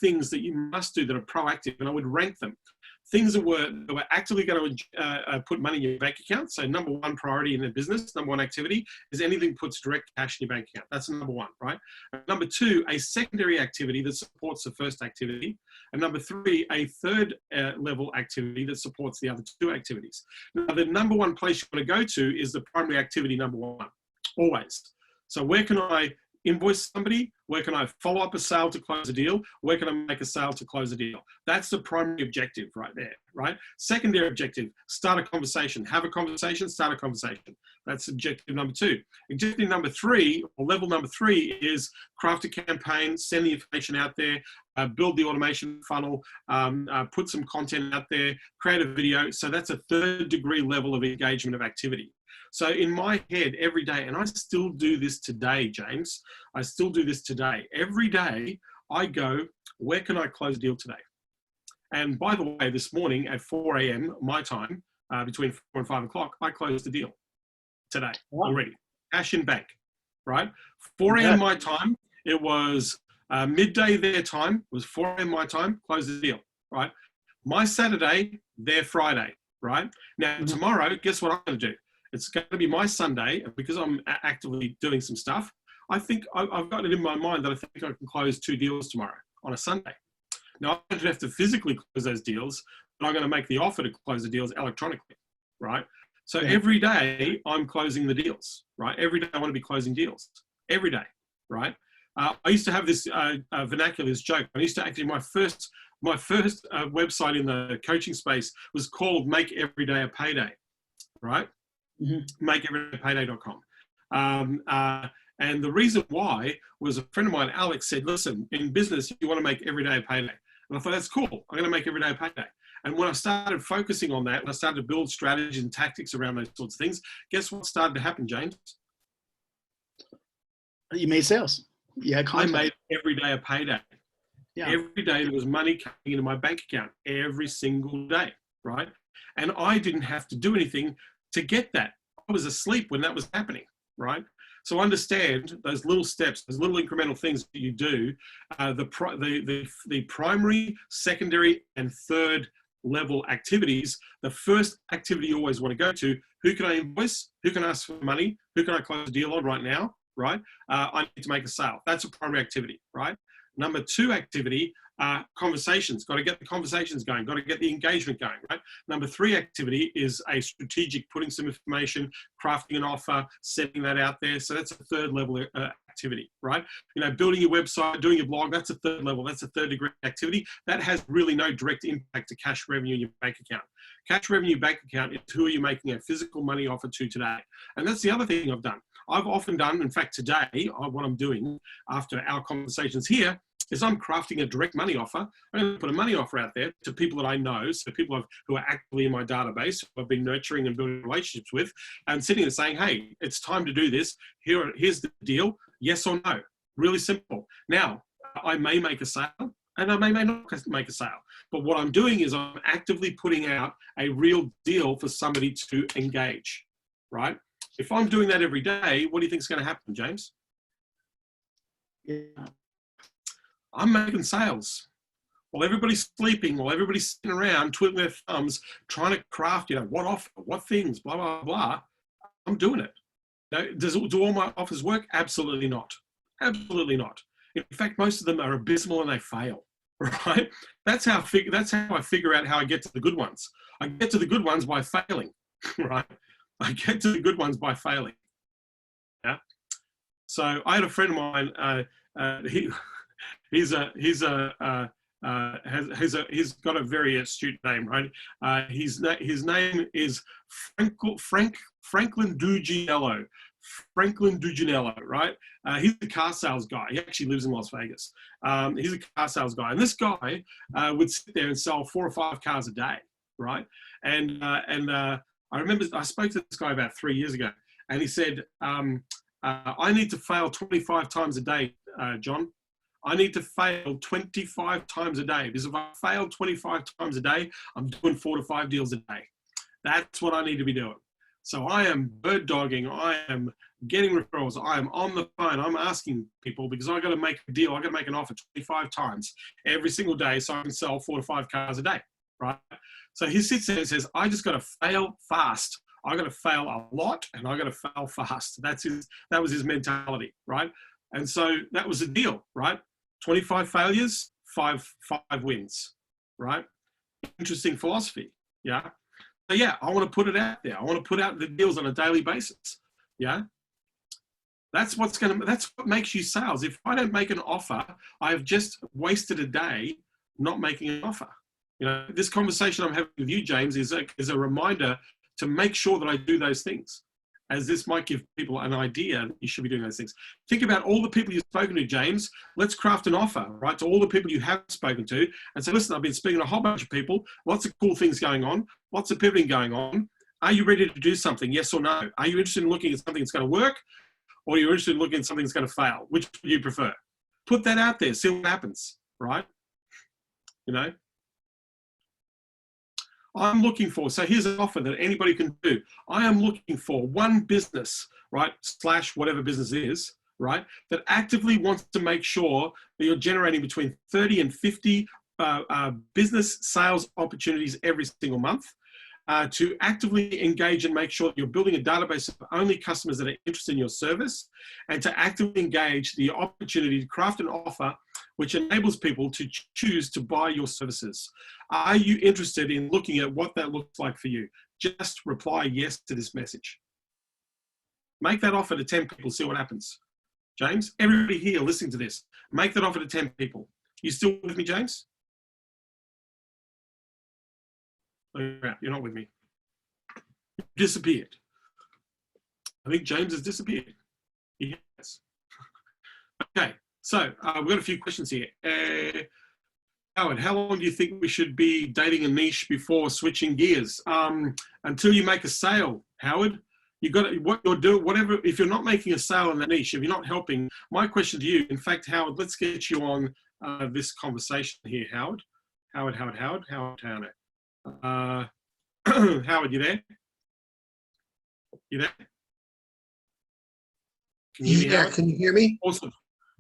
things that you must do that are proactive, and I would rank them. Things that were actively going to put money in your bank account. So number 1 priority in a business, number 1 activity is anything that puts direct cash in your bank account. That's number 1, right? And number 2, a secondary activity that supports the first activity. And number 3, a third level activity that supports the other 2 activities. Now, the number 1 place you want to go to is the primary activity number 1, always. So where can I invoice somebody? Where can I follow up a sale to close a deal? Where can I make a sale to close a deal? That's the primary objective right there, right? Secondary objective, start a conversation. Have a conversation, start a conversation. That's objective number 2. Objective number 3, or level number 3, is craft a campaign, send the information out there, build the automation funnel, put some content out there, create a video. So that's a 3rd degree level of engagement of activity. So in my head every day, and I still do this today, James, I still do this today. Every day I go, where can I close a deal today? And by the way, this morning at 4 a.m. my time, between 4 and 5 o'clock, I closed the deal today already. Cash in bank, right? 4 a.m. my time, it was midday their time, it was 4 a.m. my time, closed the deal, right? My Saturday, their Friday, right? Now, tomorrow, guess what I'm going to do? It's going to be my Sunday, and because I'm actively doing some stuff, I think I've got it in my mind that I think I can close 2 deals tomorrow on a Sunday. Now, I don't have to physically close those deals, but I'm going to make the offer to close the deals electronically, right? So every day I'm closing the deals, right? Every day I want to be closing deals, every day, right? I used to have this vernacular, this joke. I used to actually, my first website in the coaching space was called Make Every Day a Payday, right? MakeEverydayPayday.com. And the reason why was a friend of mine, Alex, said, listen, in business, you want to make every day a payday. And I thought, that's cool. I'm going to make every day a payday. And when I started focusing on that, and I started to build strategies and tactics around those sorts of things, guess what started to happen, James? You made sales. Yeah, I made every day a payday. Yeah. Every day there was money coming into my bank account, every single day, right? And I didn't have to do anything to get that. I was asleep when that was happening, right? So understand those little steps, those little incremental things that you do, the primary, secondary, and third level activities. The first activity you always want to go to, who can I invoice? Who can I ask for money? Who can I close a deal on right now, right? I need to make a sale. That's a primary activity, right? Number 2 activity, conversations. Got to get the conversations going. Got to get the engagement going, right? Number 3 activity is a strategic, putting some information, crafting an offer, setting that out there. So that's a 3rd level activity, right? You know, building your website, doing your blog, that's a 3rd level. That's a 3rd degree activity. That has really no direct impact to cash revenue in your bank account. Cash revenue bank account is who are you making a physical money offer to today. And that's the other thing I've done. I've often done, in fact, today, what I'm doing after our conversations here is I'm crafting a direct money offer. I'm going to put a money offer out there to people that I know, so people who are actively in my database, who I've been nurturing and building relationships with, and sitting there saying, hey, it's time to do this. Here's the deal, yes or no. Really simple. Now, I may make a sale, and I may not make a sale. But what I'm doing is I'm actively putting out a real deal for somebody to engage, right? If I'm doing that every day, what do you think is going to happen, James? Yeah. I'm making sales. While everybody's sleeping, while everybody's sitting around twiddling their thumbs, trying to craft, what offer, what things, blah, blah, blah, I'm doing it. Now, do all my offers work? Absolutely not. Absolutely not. In fact, most of them are abysmal and they fail, right? That's how I figure out how I get to the good ones. I get to the good ones by failing, right? I get to the good ones by failing. Yeah. So I had a friend of mine. He's got a very astute name, right? His name is Franklin Duginello. Franklin Duginello, right? He's a car sales guy. He actually lives in Las Vegas. He's a car sales guy, and this guy would sit there and sell 4 or 5 cars a day, right? And I remember I spoke to this guy about 3 years ago, and he said, I need to fail 25 times a day, John. I need to fail 25 times a day, because if I fail 25 times a day, I'm doing 4 to 5 deals a day. That's what I need to be doing. So I am bird dogging. I am getting referrals. I am on the phone. I'm asking people, because I got to make a deal. I got to make an offer 25 times every single day so I can sell 4 to 5 cars a day, right? So he sits there and says, I just got to fail fast. I got to fail a lot, and I got to fail fast. That was his mentality, right? And so that was the deal, right? 25 failures, 5 wins, right? Interesting philosophy, yeah? So yeah, I want to put it out there. I want to put out the deals on a daily basis, yeah? That's what makes you sales. If I don't make an offer, I have just wasted a day not making an offer. You know, this conversation I'm having with you, James, is a reminder to make sure that I do those things. as this might give people an idea that you should be doing those things. Think about all the people you've spoken to, James. Let's craft an offer, right, to all the people you have spoken to and say, listen, I've been speaking to a whole bunch of people, lots of cool things going on, lots of pivoting going on. Are you ready to do something? Yes or no? Are you interested in looking at something that's going to work, or are you interested in looking at something that's going to fail? Which do you prefer? Put that out there, see what happens, right? You know? I'm looking for, so here's an offer that anybody can do. I am looking for one business, right, / whatever business is, right, that actively wants to make sure that you're generating between 30 and 50 business sales opportunities every single month, to actively engage and make sure that you're building a database of only customers that are interested in your service, and to actively engage the opportunity to craft an offer which enables people to choose to buy your services. Are you interested in looking at what that looks like for you? Just reply yes to this message. Make that offer to 10 people, see what happens. James, everybody here listening to this, make that offer to 10 people. You still with me, James? Oh, you're not with me. You disappeared. I think James has disappeared. He has. Okay, so we've got a few questions here. Howard, how long do you think we should be dating a niche before switching gears? Until you make a sale, Howard. You got to, what you're doing, whatever. If you're not making a sale in that niche, if you're not helping, my question to you, in fact, Howard, let's get you on this conversation here, Howard. Howard. Howard, you there? You there? Can you hear me, Howard? Can you hear me? Awesome.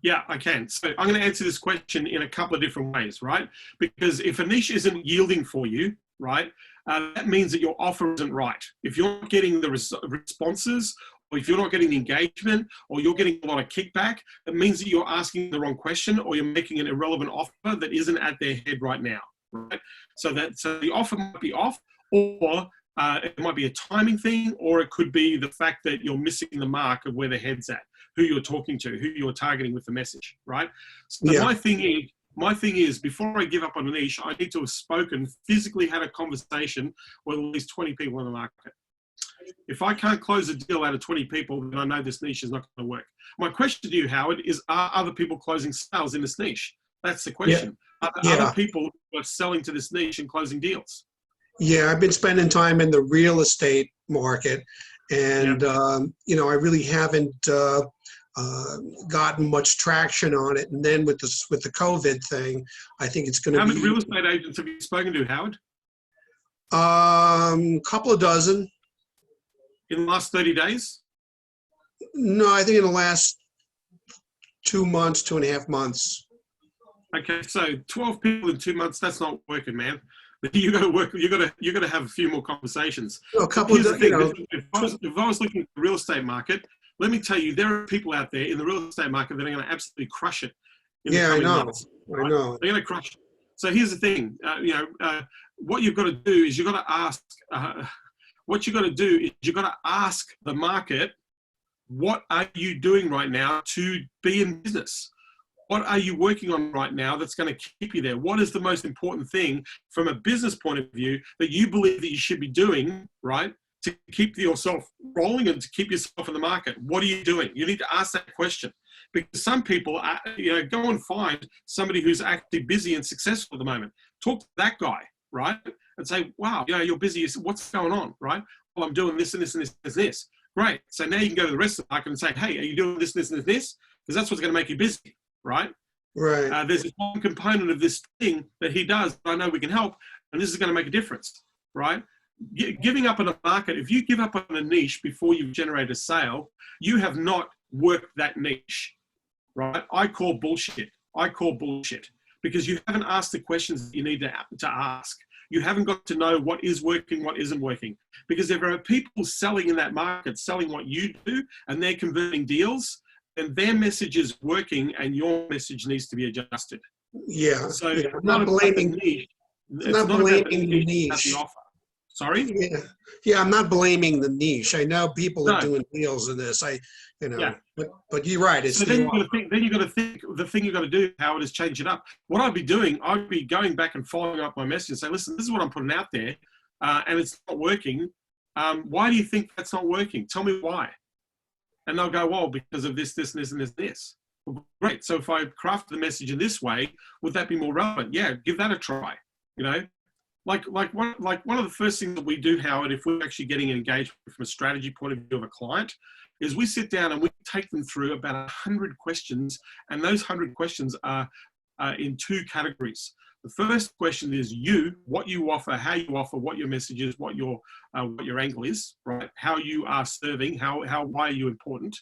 Yeah, I can. So I'm going to answer this question in a couple of different ways, right? Because if a niche isn't yielding for you, right, that means that your offer isn't right. If you're not getting the responses, or if you're not getting the engagement, or you're getting a lot of kickback, it means that you're asking the wrong question, or you're making an irrelevant offer that isn't at their head right now, right? So the offer might be off, or it might be a timing thing, or it could be the fact that you're missing the mark of where their head's at, who you're talking to, who you're targeting with the message, right? So yeah. My thing is, before I give up on a niche, I need to have spoken, physically had a conversation with at least 20 people in the market. If I can't close a deal out of 20 people, then I know this niche is not going to work. My question to you, Howard, is are other people closing sales in this niche? That's the question. Yeah. Are other people who are selling to this niche and closing deals? Yeah, I've been spending time in the real estate market, and you know, I really haven't gotten much traction on it. And then with the COVID thing, I think it's going to be. How many real estate agents have you spoken to, Howard? Couple of dozen. In the last 30 days? No, I think in the last 2 months, 2.5 months. Okay, so 12 people in 2 months, that's not working, man. You got to work. You got to have a few more conversations. No, a couple of, you know, if I was looking at the real estate market, let me tell you, there are people out there in the real estate market that are going to absolutely crush it. Yeah, I know. Months, right? I know. They're going to crush it. So here's the thing. You know, what you've got to do is you've got to ask. What you've got to do is you've got to ask the market, what are you doing right now to be in business? What are you working on right now that's going to keep you there? What is the most important thing from a business point of view that you believe that you should be doing, right, to keep yourself rolling and to keep yourself in the market? What are you doing? You need to ask that question, because some people, you know, go and find somebody who's actually busy and successful at the moment. Talk to that guy, right, and say, wow, you know, you're busy. What's going on, right? Well, I'm doing this and this and this and this. Great. So now you can go to the rest of the market and say, hey, are you doing this, this, and this? Because that's what's going to make you busy. Right? Right. There's this one component of this thing that he does that I know we can help, and this is going to make a difference, right? Giving up on a market, if you give up on a niche before you've generated a sale, you have not worked that niche, right? I call bullshit. Because you haven't asked the questions that you need to ask. You haven't got to know what is working, what isn't working. Because if there are people selling in that market, selling what you do, and they're converting deals, and their message is working and your message needs to be adjusted. Yeah. So yeah. I'm not blaming the niche. It's not blaming the niche. The offer. Sorry? Yeah, I'm not blaming the niche. I know people are doing deals in this. You know, yeah. but you're right. It's so then you got to think, the thing you got to do, Howard, is change it up. What I'd be doing, I'd be going back and following up my message and say, listen, this is what I'm putting out there, and it's not working. Why do you think that's not working? Tell me why. And they'll go, well, because of this, this, and this, and this, and this. Well, great. So if I craft the message in this way, would that be more relevant? Yeah, give that a try. You know, like one of the first things that we do, Howard, if we're actually getting engaged from a strategy point of view of a client, is we sit down and we take them through about 100 questions, and those 100 questions are in two categories. The first question is you, what you offer, how you offer, what your message is, what your angle is, right? How you are serving, why are you important?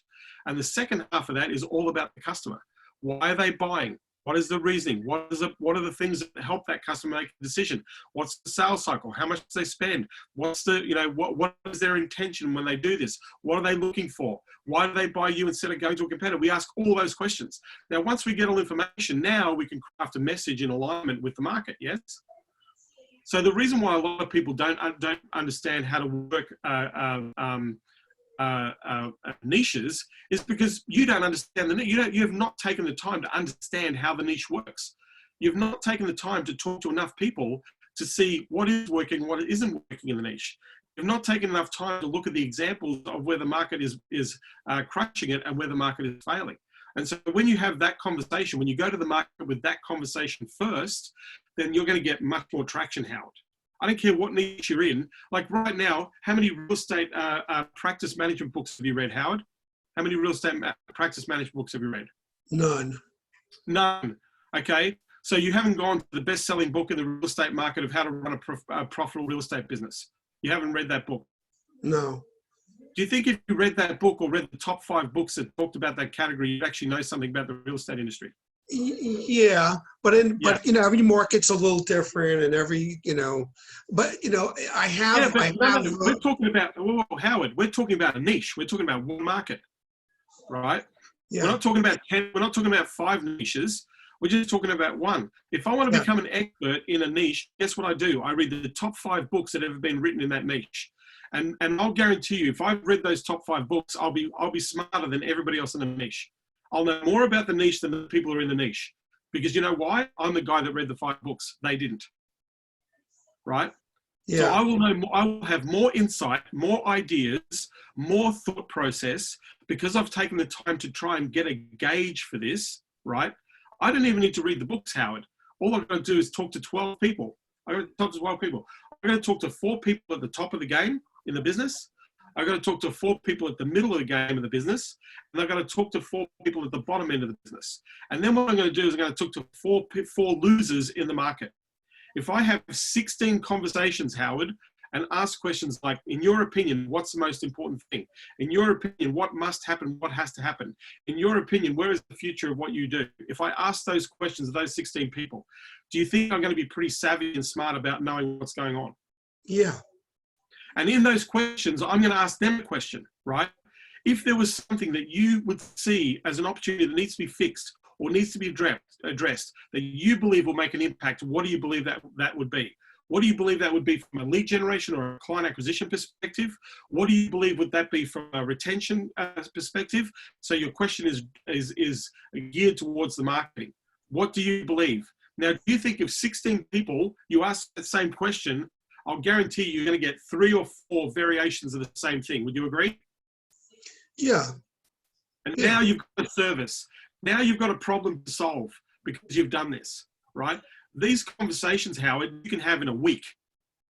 And the second half of that is all about the customer. Why are they buying? What is the reasoning? What are the things that help that customer make a decision? What's the sales cycle? How much do they spend? What's the, what is their intention when they do this? What are they looking for? Why do they buy you instead of going to a competitor? We ask all those questions. Now, once we get all information, now we can craft a message in alignment with the market, yes? So the reason why a lot of people don't understand how to work niches is because you don't understand the niche. You have not taken the time to understand how the niche works. You've not taken the time to talk to enough people to see what is working, what isn't working in the niche. You've not taken enough time to look at the examples of where the market is crushing it and where the market is failing. And so when you have that conversation, when you go to the market with that conversation first, then you're going to get much more traction, Howard. I don't care what niche you're in. Like right now, how many real estate practice management books have you read, Howard? How many real estate practice management books have you read? None. None. Okay. So you haven't gone to the best-selling book in the real estate market of how to run a profitable real estate business. You haven't read that book. No. Do you think if you read that book or read the top 5 books that talked about that category, you'd actually know something about the real estate industry? Yeah, but every market's a little different, and we're talking about, well, Howard, we're talking about a niche. We're talking about one market, right? Yeah. We're not talking about 10. We're not talking about 5 niches. We're just talking about one. If I want to become an expert in a niche, guess what I do? I read the top 5 books that have ever been written in that niche. And I'll guarantee you, if I've read those top 5 books, I'll be smarter than everybody else in the niche. I'll know more about the niche than the people who are in the niche. Because you know why? I'm the guy that read the 5 books. They didn't. Right? Yeah. So I will know more, I will have more insight, more ideas, more thought process, because I've taken the time to try and get a gauge for this, right? I don't even need to read the books, Howard. All I've got to do is talk to 12 people. I'm going to talk to 12 people. I'm going to talk to 4 people at the top of the game in the business. I've got to talk to 4 people at the middle of the game of the business. And I've got to talk to 4 people at the bottom end of the business. And then what I'm going to do is I'm going to talk to 4 losers in the market. If I have 16 conversations, Howard, and ask questions like, in your opinion, what's the most important thing? In your opinion, what must happen? What has to happen? In your opinion, where is the future of what you do? If I ask those questions of those 16 people, do you think I'm going to be pretty savvy and smart about knowing what's going on? Yeah. And in those questions, I'm going to ask them a question, right? If there was something that you would see as an opportunity that needs to be fixed or needs to be addressed that you believe will make an impact, what do you believe that would be? What do you believe that would be from a lead generation or a client acquisition perspective? What do you believe would that be from a retention perspective? So your question is geared towards the marketing. What do you believe? Now, do you think if 16 people, you ask the same question, I'll guarantee you're going to get 3 or 4 variations of the same thing. Would you agree? Yeah. And now you've got a service. Now you've got a problem to solve because you've done this, right? These conversations, Howard, you can have in a week.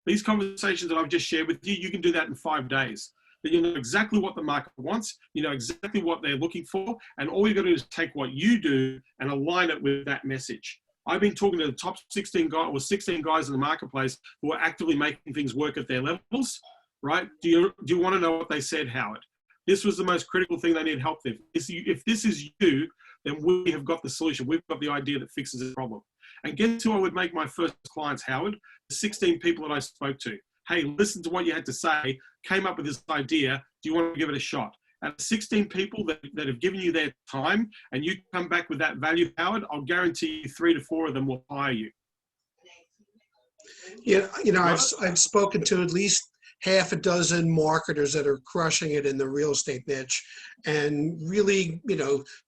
These conversations that I've just shared with you, you can do that in 5 days. Then you'll know exactly what the market wants. You know exactly what they're looking for. And all you've got to do is take what you do and align it with that message. I've been talking to the top 16 guys in the marketplace who are actively making things work at their levels, right? Do you want to know what they said, Howard? This was the most critical thing they need help with. If this is you, then we have got the solution. We've got the idea that fixes the problem. And guess who I would make my first clients, Howard? The 16 people that I spoke to. Hey, listen to what you had to say, came up with this idea. Do you want to give it a shot? And 16 people that have given you their time and you come back with that value, Howard, I'll guarantee you 3 to 4 of them will hire you. Yeah, I've spoken to at least half a dozen marketers that are crushing it in the real estate niche, and really,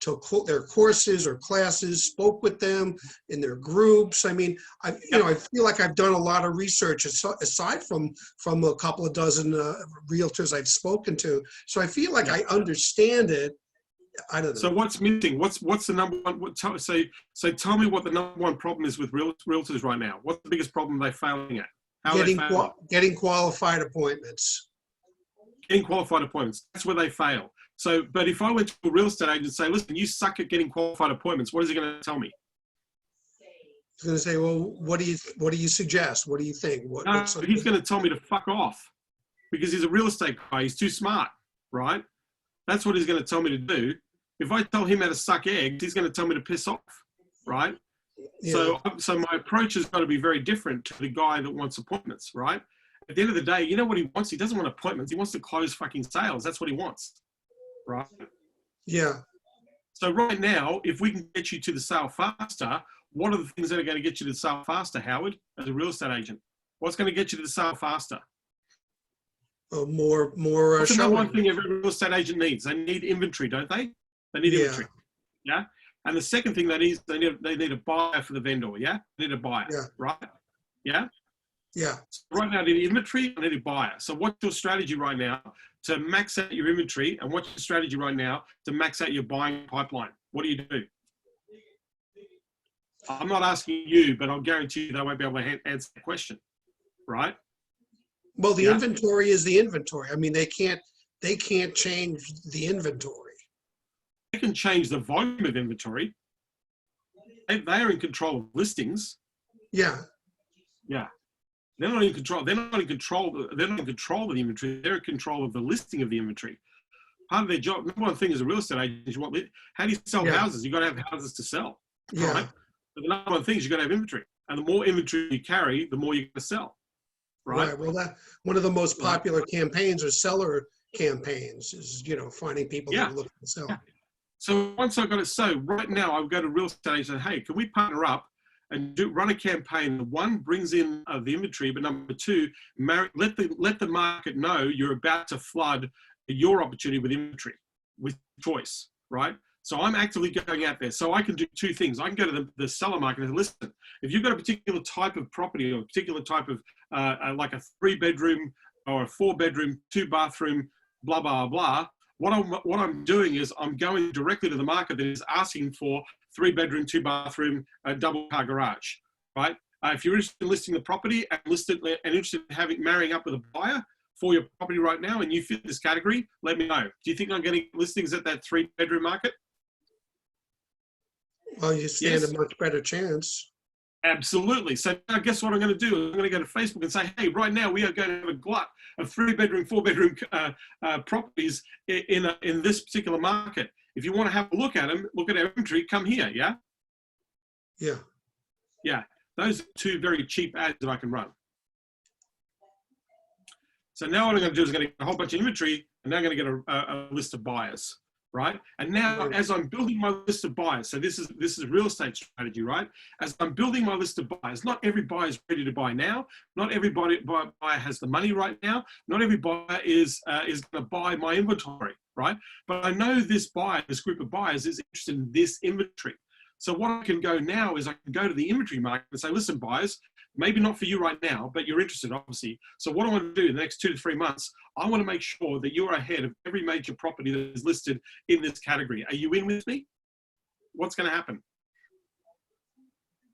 took their courses or classes, spoke with them in their groups. I mean, I feel like I've done a lot of research aside from a couple of dozen realtors I've spoken to. So I feel like I understand it. I don't know. So what's missing? What's the number one? So tell me what the number one problem is with realtors right now. What's the biggest problem they're failing at? Getting qualified appointments. Getting qualified appointments. That's where they fail. So, but if I went to a real estate agent and say, listen, you suck at getting qualified appointments, what is he going to tell me? He's going to say, well, what do you suggest? What do you think? He's going to tell me to fuck off because he's a real estate guy. He's too smart, right? That's what he's going to tell me to do. If I tell him how to suck eggs, he's going to tell me to piss off, right? Yeah. So my approach has got to be very different to the guy that wants appointments, right? At the end of the day, you know what he wants? He doesn't want appointments. He wants to close fucking sales. That's what he wants, right? Yeah. So right now, if we can get you to the sale faster, what are the things that are going to get you to the sale faster, Howard, as a real estate agent? What's going to get you to the sale faster? More. What's the number one thing every real estate agent needs? They need inventory, don't they? They need inventory. Yeah. And the second thing they need a buyer for the vendor. Yeah. They need a buyer. Yeah. Right. Yeah. Yeah. So right now, they need inventory. I need a buyer. So what's your strategy right now to max out your inventory? And what's your strategy right now to max out your buying pipeline? What do you do? I'm not asking you, but I'll guarantee you they won't be able to answer the question. Right. Well, the inventory is the inventory. I mean, they can't change the inventory. They can change the volume of inventory. They are in control of listings. Yeah. Yeah. They're not in control. They're not in control of the inventory. They're in control of the listing of the inventory. Part of their job, number one thing as a real estate agent is how do you sell houses? You got to have houses to sell. Yeah. Right? But the number one thing is you got to have inventory. And the more inventory you carry, the more you're going to sell. Right. Well, one of the most popular campaigns are seller campaigns, is finding people that are looking to sell. Yeah. So once I got it, so right now I would go to real estate and say, hey, can we partner up and run a campaign? One brings in the inventory, but number two, let the market know you're about to flood your opportunity with inventory, with choice, right? So I'm actively going out there. So I can do two things. I can go to the seller market and listen, if you've got a particular type of property or a particular type of like a 3-bedroom or a 4-bedroom, 2-bathroom, blah, blah, blah, what I'm doing is I'm going directly to the market that is asking for 3-bedroom, 2-bathroom, double-car garage, right? If you're interested in listing the property and interested in marrying up with a buyer for your property right now and you fit this category, let me know. Do you think I'm getting listings at that 3-bedroom market? Well, you stand a much better chance. Absolutely. So now guess what I'm going to do? I'm going to go to Facebook and say, hey, right now we are going to have a glut of 3-bedroom, 4-bedroom properties in this particular market. If you want to have a look at them, look at our inventory, come here, yeah? Yeah. Yeah. Those are two very cheap ads that I can run. So now what I'm going to do is I'm going to get a whole bunch of inventory and now I'm going to get a list of buyers. Right? And now as I'm building my list of buyers, so this is a real estate strategy, right? As I'm building my list of buyers, not every buyer is ready to buy now. Not every buyer has the money right now. Not every buyer is going to buy my inventory, right? But I know this group of buyers is interested in this inventory. So what I can go now is I can go to the inventory market and say, listen, buyers, maybe not for you right now, but you're interested, obviously. So what I want to do in the next 2 to 3 months, I want to make sure that you're ahead of every major property that is listed in this category. Are you in with me? What's going to happen?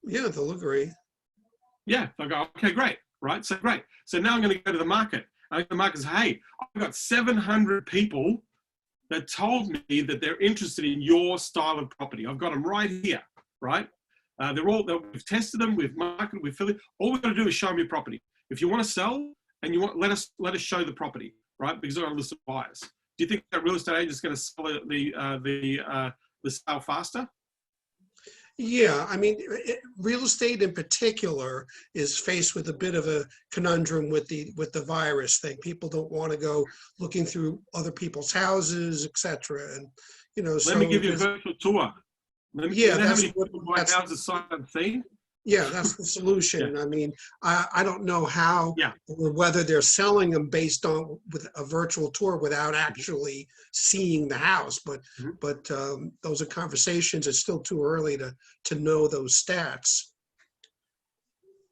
Yeah, they'll agree. Yeah, they'll go, okay, great, right? So great. So now I'm going to go to the market. I go to the market and say, hey, I've got 700 people that told me that they're interested in your style of property. I've got them right here, right? We've tested them, we've marketed, we've filled it. All we've got to do is show them your property. If you want to sell and you want, let us show the property, right? Because I've got a list of buyers. Do you think that real estate agent is going to sell the sale faster? Yeah, I mean, real estate in particular is faced with a bit of a conundrum with the virus thing. People don't want to go looking through other people's houses, etc. And Let me give you a virtual tour. How many people buy houses sight unseen? Yeah, that's the solution. I mean, I don't know how Yeah. or whether they're selling them based on with a virtual tour without actually seeing the house, Mhm. but those are conversations. It's still too early to know those stats.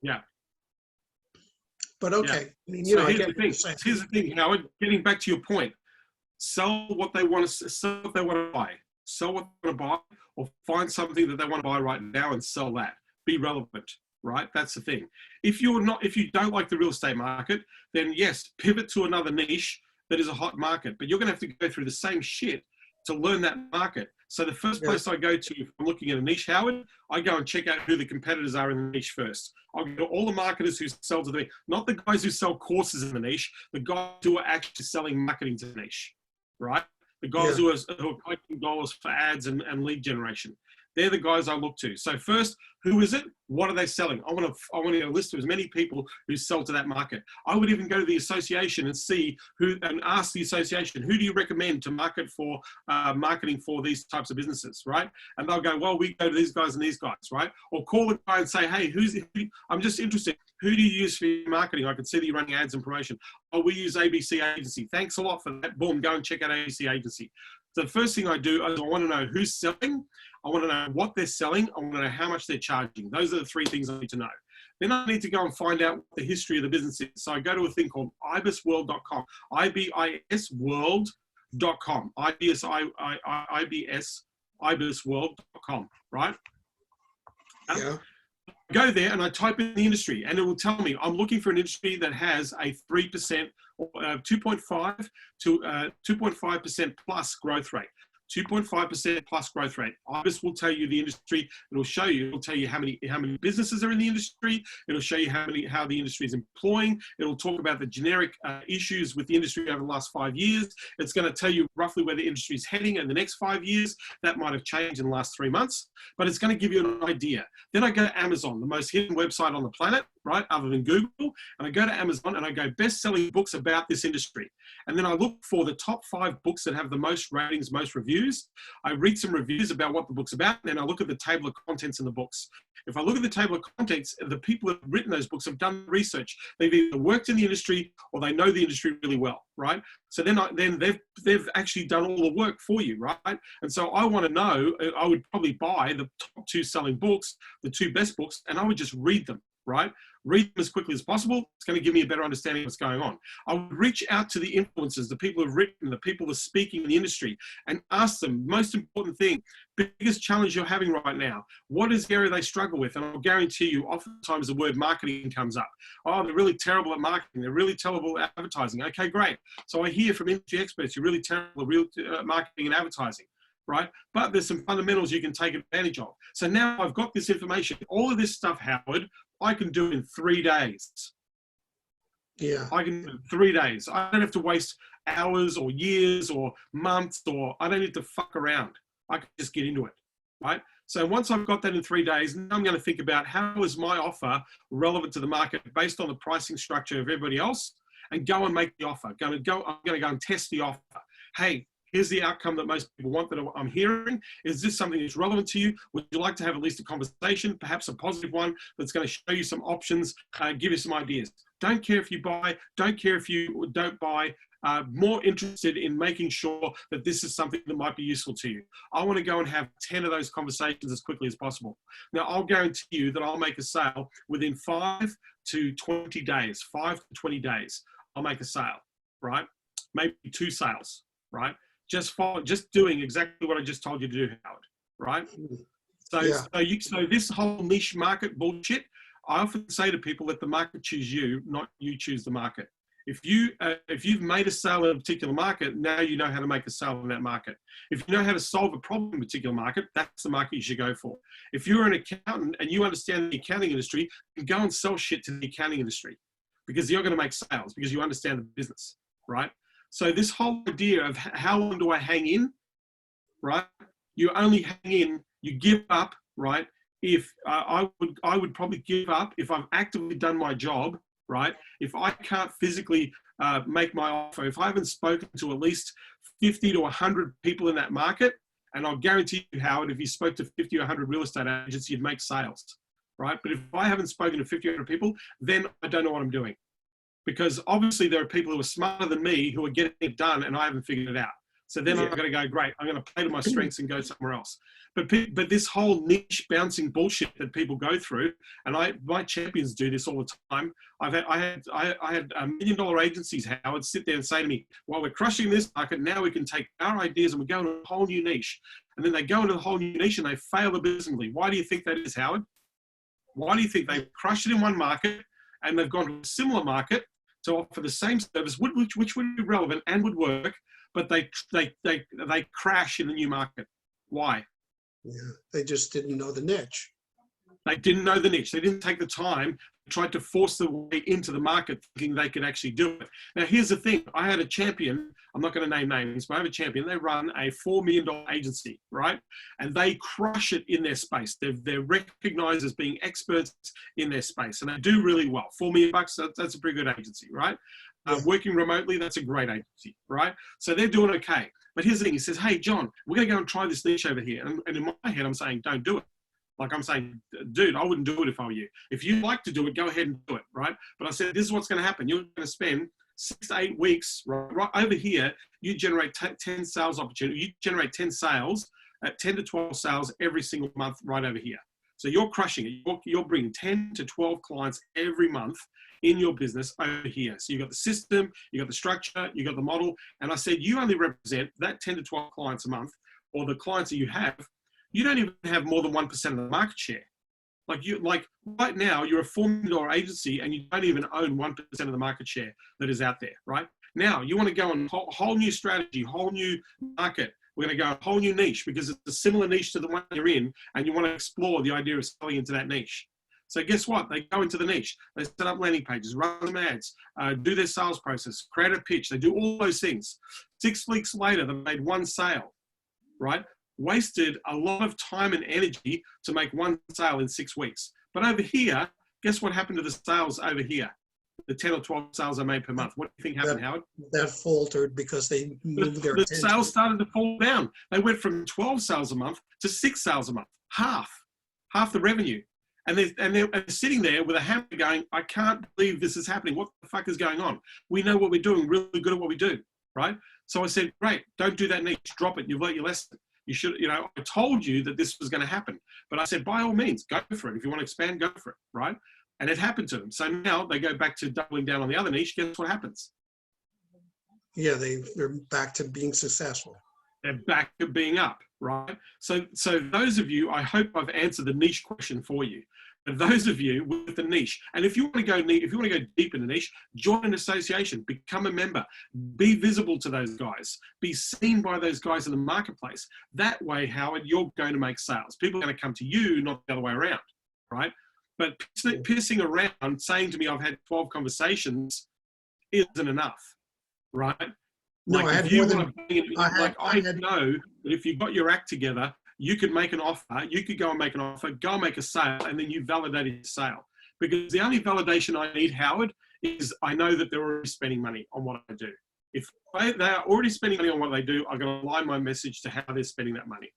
Yeah. But Yeah. okay, I mean, So I here's get the what you're thing. saying. Here's the thing, Howard. Getting back to your point, sell what they want to sell. What they want to buy. Sell what they want to buy, or find something that they want to buy right now and sell that. Be relevant, right? That's the thing. If you don't like the real estate market, then yes, pivot to another niche that is a hot market. But you're going to have to go through the same shit to learn that market. So the first Yeah. place I go to if I'm looking at a niche, Howard, I go and check out who the competitors are in the niche first. I'll go to all the marketers who sell to the niche, not the guys who sell courses in the niche, the guys who are actually selling marketing to the niche, right? The guys Yeah. who are collecting dollars for ads and lead generation. They're the guys I look to. So first, who is it? What are they selling? I want to get a list of as many people who sell to that market. I would even go to the association and see and ask the association, who do you recommend to market for marketing for these types of businesses, right? And they'll go, well, we go to these guys and these guys, right? Or call the guy and say, hey, I'm just interested. Who do you use for your marketing? I can see that you're running ads and promotion. Oh, we use ABC Agency. Thanks a lot for that. Boom, go and check out ABC Agency. So the first thing I do is I want to know who's selling. I want to know what they're selling. I want to know how much they're charging. Those are the three things I need to know. Then I need to go and find out what the history of the business is. So I go to a thing called ibisworld.com, ibisworld.com, ibisworld.com, right? Yeah. Go there and I type in the industry and it will tell me I'm looking for an industry that has a 3% or 2.5 to 2.5% plus growth rate. 2.5% plus growth rate. IBIS will tell you the industry. It'll show you. It'll tell you how many businesses are in the industry. It'll show you how the industry is employing. It'll talk about the generic issues with the industry over the last 5 years. It's going to tell you roughly where the industry is heading in the next 5 years. That might have changed in the last 3 months, but it's going to give you an idea. Then I go to Amazon, the most hidden website on the planet, right, other than Google, and I go to Amazon and I go best-selling books about this industry. And then I look for the top 5 books that have the most ratings, most reviews. I read some reviews about what the book's about, and then I look at the table of contents in the books. If I look at the table of contents, the people that have written those books have done research. They've either worked in the industry or they know the industry really well, right? So then they've actually done all the work for you, right? And so I want to know, I would probably buy the top 2 selling books, the 2 best books, and I would just read them, right? Read them as quickly as possible. It's going to give me a better understanding of what's going on. I would reach out to the influencers, the people who've written, the people who are speaking in the industry, and ask them, most important thing, biggest challenge you're having right now, what is the area they struggle with? And I'll guarantee you, oftentimes the word marketing comes up. Oh, they're really terrible at marketing. They're really terrible at advertising. Okay, great. So I hear from industry experts, you're really terrible at marketing and advertising. Right? But there's some fundamentals you can take advantage of. So now I've got this information. All of this stuff, Howard, I can do in 3 days. Yeah. I can do it in 3 days. I don't have to waste hours or years or months, or I don't need to fuck around. I can just get into it, right? So once I've got that in 3 days, now I'm going to think about how is my offer relevant to the market based on the pricing structure of everybody else, and go and make the offer. I'm going to go and test the offer. Hey, here's the outcome that most people want that I'm hearing. Is this something that's relevant to you? Would you like to have at least a conversation, perhaps a positive one that's going to show you some options, give you some ideas? Don't care if you buy, don't care if you don't buy. More interested in making sure that this is something that might be useful to you. I want to go and have 10 of those conversations as quickly as possible. Now, I'll guarantee you that I'll make a sale within 5 to 20 days, 5 to 20 days. I'll make a sale, right? Maybe 2 sales, right? Just doing exactly what I just told you to do, Howard, right? So, Yeah. so this whole niche market bullshit, I often say to people, let the market choose you, not you choose the market. If you've made a sale in a particular market, now you know how to make a sale in that market. If you know how to solve a problem in a particular market, that's the market you should go for. If you're an accountant and you understand the accounting industry, you go and sell shit to the accounting industry because you're going to make sales because you understand the business, right? So this whole idea of how long do I hang in, right? You only hang in, you give up, right? If I would probably give up if I've actively done my job, right? If I can't physically make my offer, if I haven't spoken to at least 50 to 100 people in that market, and I'll guarantee you, Howard, if you spoke to 50 or 100 real estate agents, you'd make sales, right? But if I haven't spoken to 1,500 people, then I don't know what I'm doing. Because obviously there are people who are smarter than me who are getting it done and I haven't figured it out. So then I'm going to go, great, I'm going to play to my strengths and go somewhere else. But this whole niche bouncing bullshit that people go through, and my champions do this all the time. I had $1 million agencies, Howard, sit there and say to me, well, we're crushing this market, now we can take our ideas and we're going to a whole new niche. And then they go into a whole new niche and they fail abysmally. Why do you think that is, Howard? Why do you think they've crushed it in one market and they've gone to a similar market to offer the same service, which would be relevant and would work, but they crash in the new market? Why? Yeah, they just didn't know the niche. They didn't know the niche. They didn't take the time, tried to force their way into the market thinking they could actually do it. Now, here's the thing. I had a champion. I'm not going to name names, but I have a champion. They run a $4 million agency, right? And they crush it in their space. They're recognized as being experts in their space, and they do really well. $4 million, that's a pretty good agency, right? Working remotely, that's a great agency, right? So they're doing okay. But here's the thing. He says, hey, John, we're going to go and try this niche over here. And in my head, I'm saying, don't do it. Like I'm saying, dude, I wouldn't do it if I were you. If you like to do it, go ahead and do it, right? But I said, this is what's going to happen. You're going to spend 6 to 8 weeks, right over here, you generate 10 sales opportunities. You generate 10 sales, 10 to 12 sales every single month right over here. So you're crushing it. You're bringing 10 to 12 clients every month in your business over here. So you've got the system, you've got the structure, you've got the model. And I said, you only represent that 10 to 12 clients a month, or the clients that you have. You don't even have more than 1% of the market share. Like right now, you're a $4 million agency and you don't even own 1% of the market share that is out there, right? Now, you want to go on a whole new strategy, whole new market. We're going to go a whole new niche because it's a similar niche to the one you're in, and you want to explore the idea of selling into that niche. So guess what? They go into the niche. They set up landing pages, run them ads, do their sales process, create a pitch. They do all those things. 6 weeks later, they made one sale, right? Wasted a lot of time and energy to make one sale in 6 weeks. But over here, guess what happened to the sales over here? The 10 or 12 sales I made per month. What do you think happened, Howard? That faltered because they moved their attention. The sales started to fall down. They went from 12 sales a month to 6 sales a month. Half the revenue. And they're sitting there with a hammer going, I can't believe this is happening. What the fuck is going on? We know what we're doing, really good at what we do, right? So I said, great, don't do that niche. Drop it. You've learned your lesson. You should, I told you that this was going to happen. But I said, by all means, go for it. If you want to expand, go for it, right? And it happened to them. So now they go back to doubling down on the other niche. Guess what happens? Yeah, they're back to being successful. They're back to being up, right? So those of you, I hope I've answered the niche question for you. And those of you with the niche, and if you want to go deep in the niche, join an association, become a member, be visible to those guys, be seen by those guys in the marketplace. That way, Howard, you're going to make sales. People are going to come to you, not the other way around, right? But pissing around, saying to me, I've had 12 conversations, isn't enough, right? No, like I if you had want to, I know that if you got your act together, you could make an offer, you could go and make an offer, go and make a sale, and then you validated your sale. Because the only validation I need, Howard, is I know that they're already spending money on what I do. If they are already spending money on what they do, I'm going to align my message to how they're spending that money.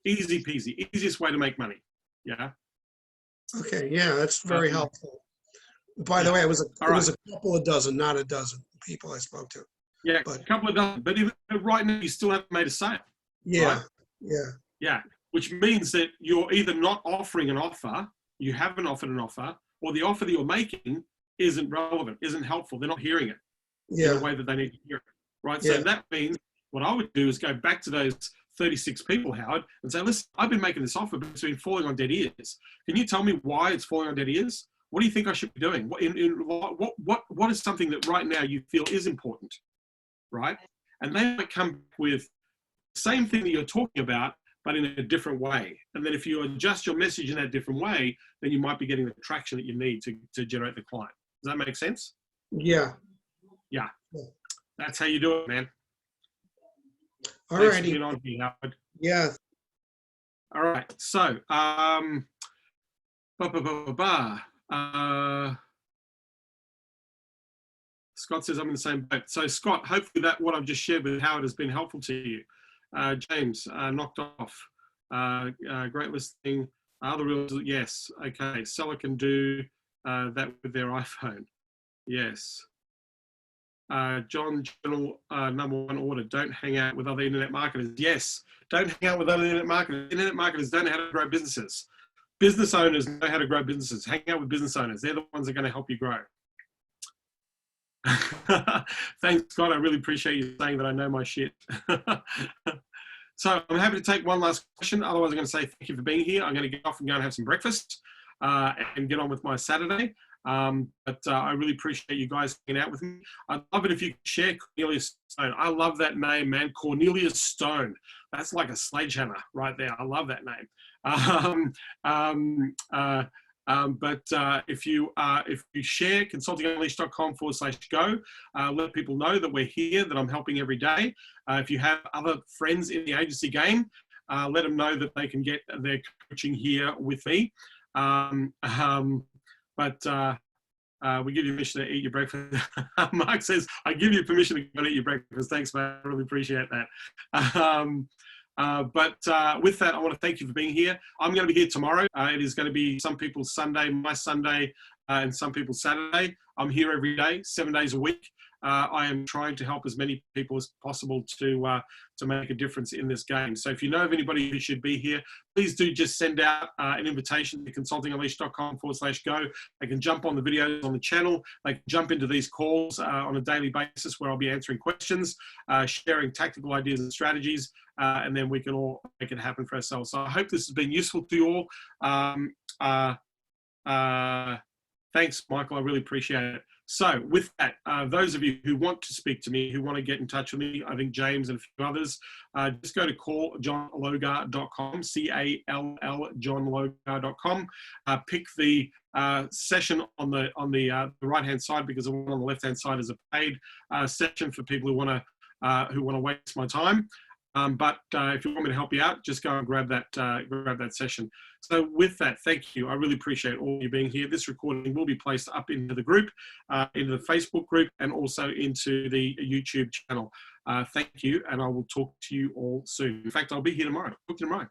Easy peasy, easiest way to make money. Yeah. Okay, yeah, that's very helpful. By the way, it was a couple of dozen, not a dozen people I spoke to. Yeah, a couple of dozen. But even right now, you still haven't made a sale. Yeah, right? yeah. Which means that you're either not offering an offer, you haven't offered an offer, or the offer that you're making isn't relevant, isn't helpful. They're not hearing it in the way that they need to hear it, right? So that means what I would do is go back to those 36 people, Howard, and say, listen, I've been making this offer, but it's been falling on dead ears. Can you tell me why it's falling on dead ears? What do you think I should be doing? What is something that right now you feel is important, right? And they might come with the same thing that you're talking about, but in a different way. And then if you adjust your message in that different way, then you might be getting the traction that you need to generate the client. Does that make sense? Yeah. Yeah. That's how you do it, man. All Thanks righty. for being on here, Howard. Yeah. All right. So, Scott says I'm in the same boat. So Scott, hopefully that what I've just shared with Howard has been helpful to you. James, knocked off. Great listening. Other realtors, yes. Okay, seller can do that with their iPhone. Yes. John, general #1 order, don't hang out with other internet marketers. Yes, don't hang out with other internet marketers. Internet marketers don't know how to grow businesses. Business owners know how to grow businesses. Hang out with business owners. They're the ones that are going to help you grow. Thanks, Scott. I really appreciate you saying that I know my shit. So I'm happy to take one last question. Otherwise, I'm going to say thank you for being here. I'm going to get off and go and have some breakfast and get on with my Saturday. But I really appreciate you guys hanging out with me. I'd love it if you could share Cornelius Stone. I love that name, man. Cornelius Stone. That's like a sledgehammer right there. I love that name. If you share consultingunleashed.com/go, let people know that we're here, that I'm helping every day. If you have other friends in the agency game, let them know that they can get their coaching here with me. We give you permission to eat your breakfast. Mark says, I give you permission to go and eat your breakfast. Thanks, man. I really appreciate that. With that, I want to thank you for being here. I'm going to be here tomorrow. It is going to be some people's Sunday, my Sunday, and some people's Saturday. I'm here every day, 7 days a week. I am trying to help as many people as possible to make a difference in this game. So if you know of anybody who should be here, please do just send out an invitation to consultingunleashed.com/go. They can jump on the videos on the channel. They can jump into these calls on a daily basis where I'll be answering questions, sharing tactical ideas and strategies, and then we can all make it happen for ourselves. So I hope this has been useful to you all. Thanks, Michael. I really appreciate it. So with that, those of you who want to speak to me, who want to get in touch with me, I think James and a few others, just go to calljohnlogar.com, CALL johnlogar.com. Pick the session on the right-hand side, because the one on the left-hand side is a paid session for people who want to waste my time. If you want me to help you out, just go and grab that session. So with that, thank you. I really appreciate all you being here. This recording will be placed up into the group, into the Facebook group, and also into the YouTube channel. Thank you, and I will talk to you all soon. In fact, I'll be here tomorrow. Talk to you tomorrow.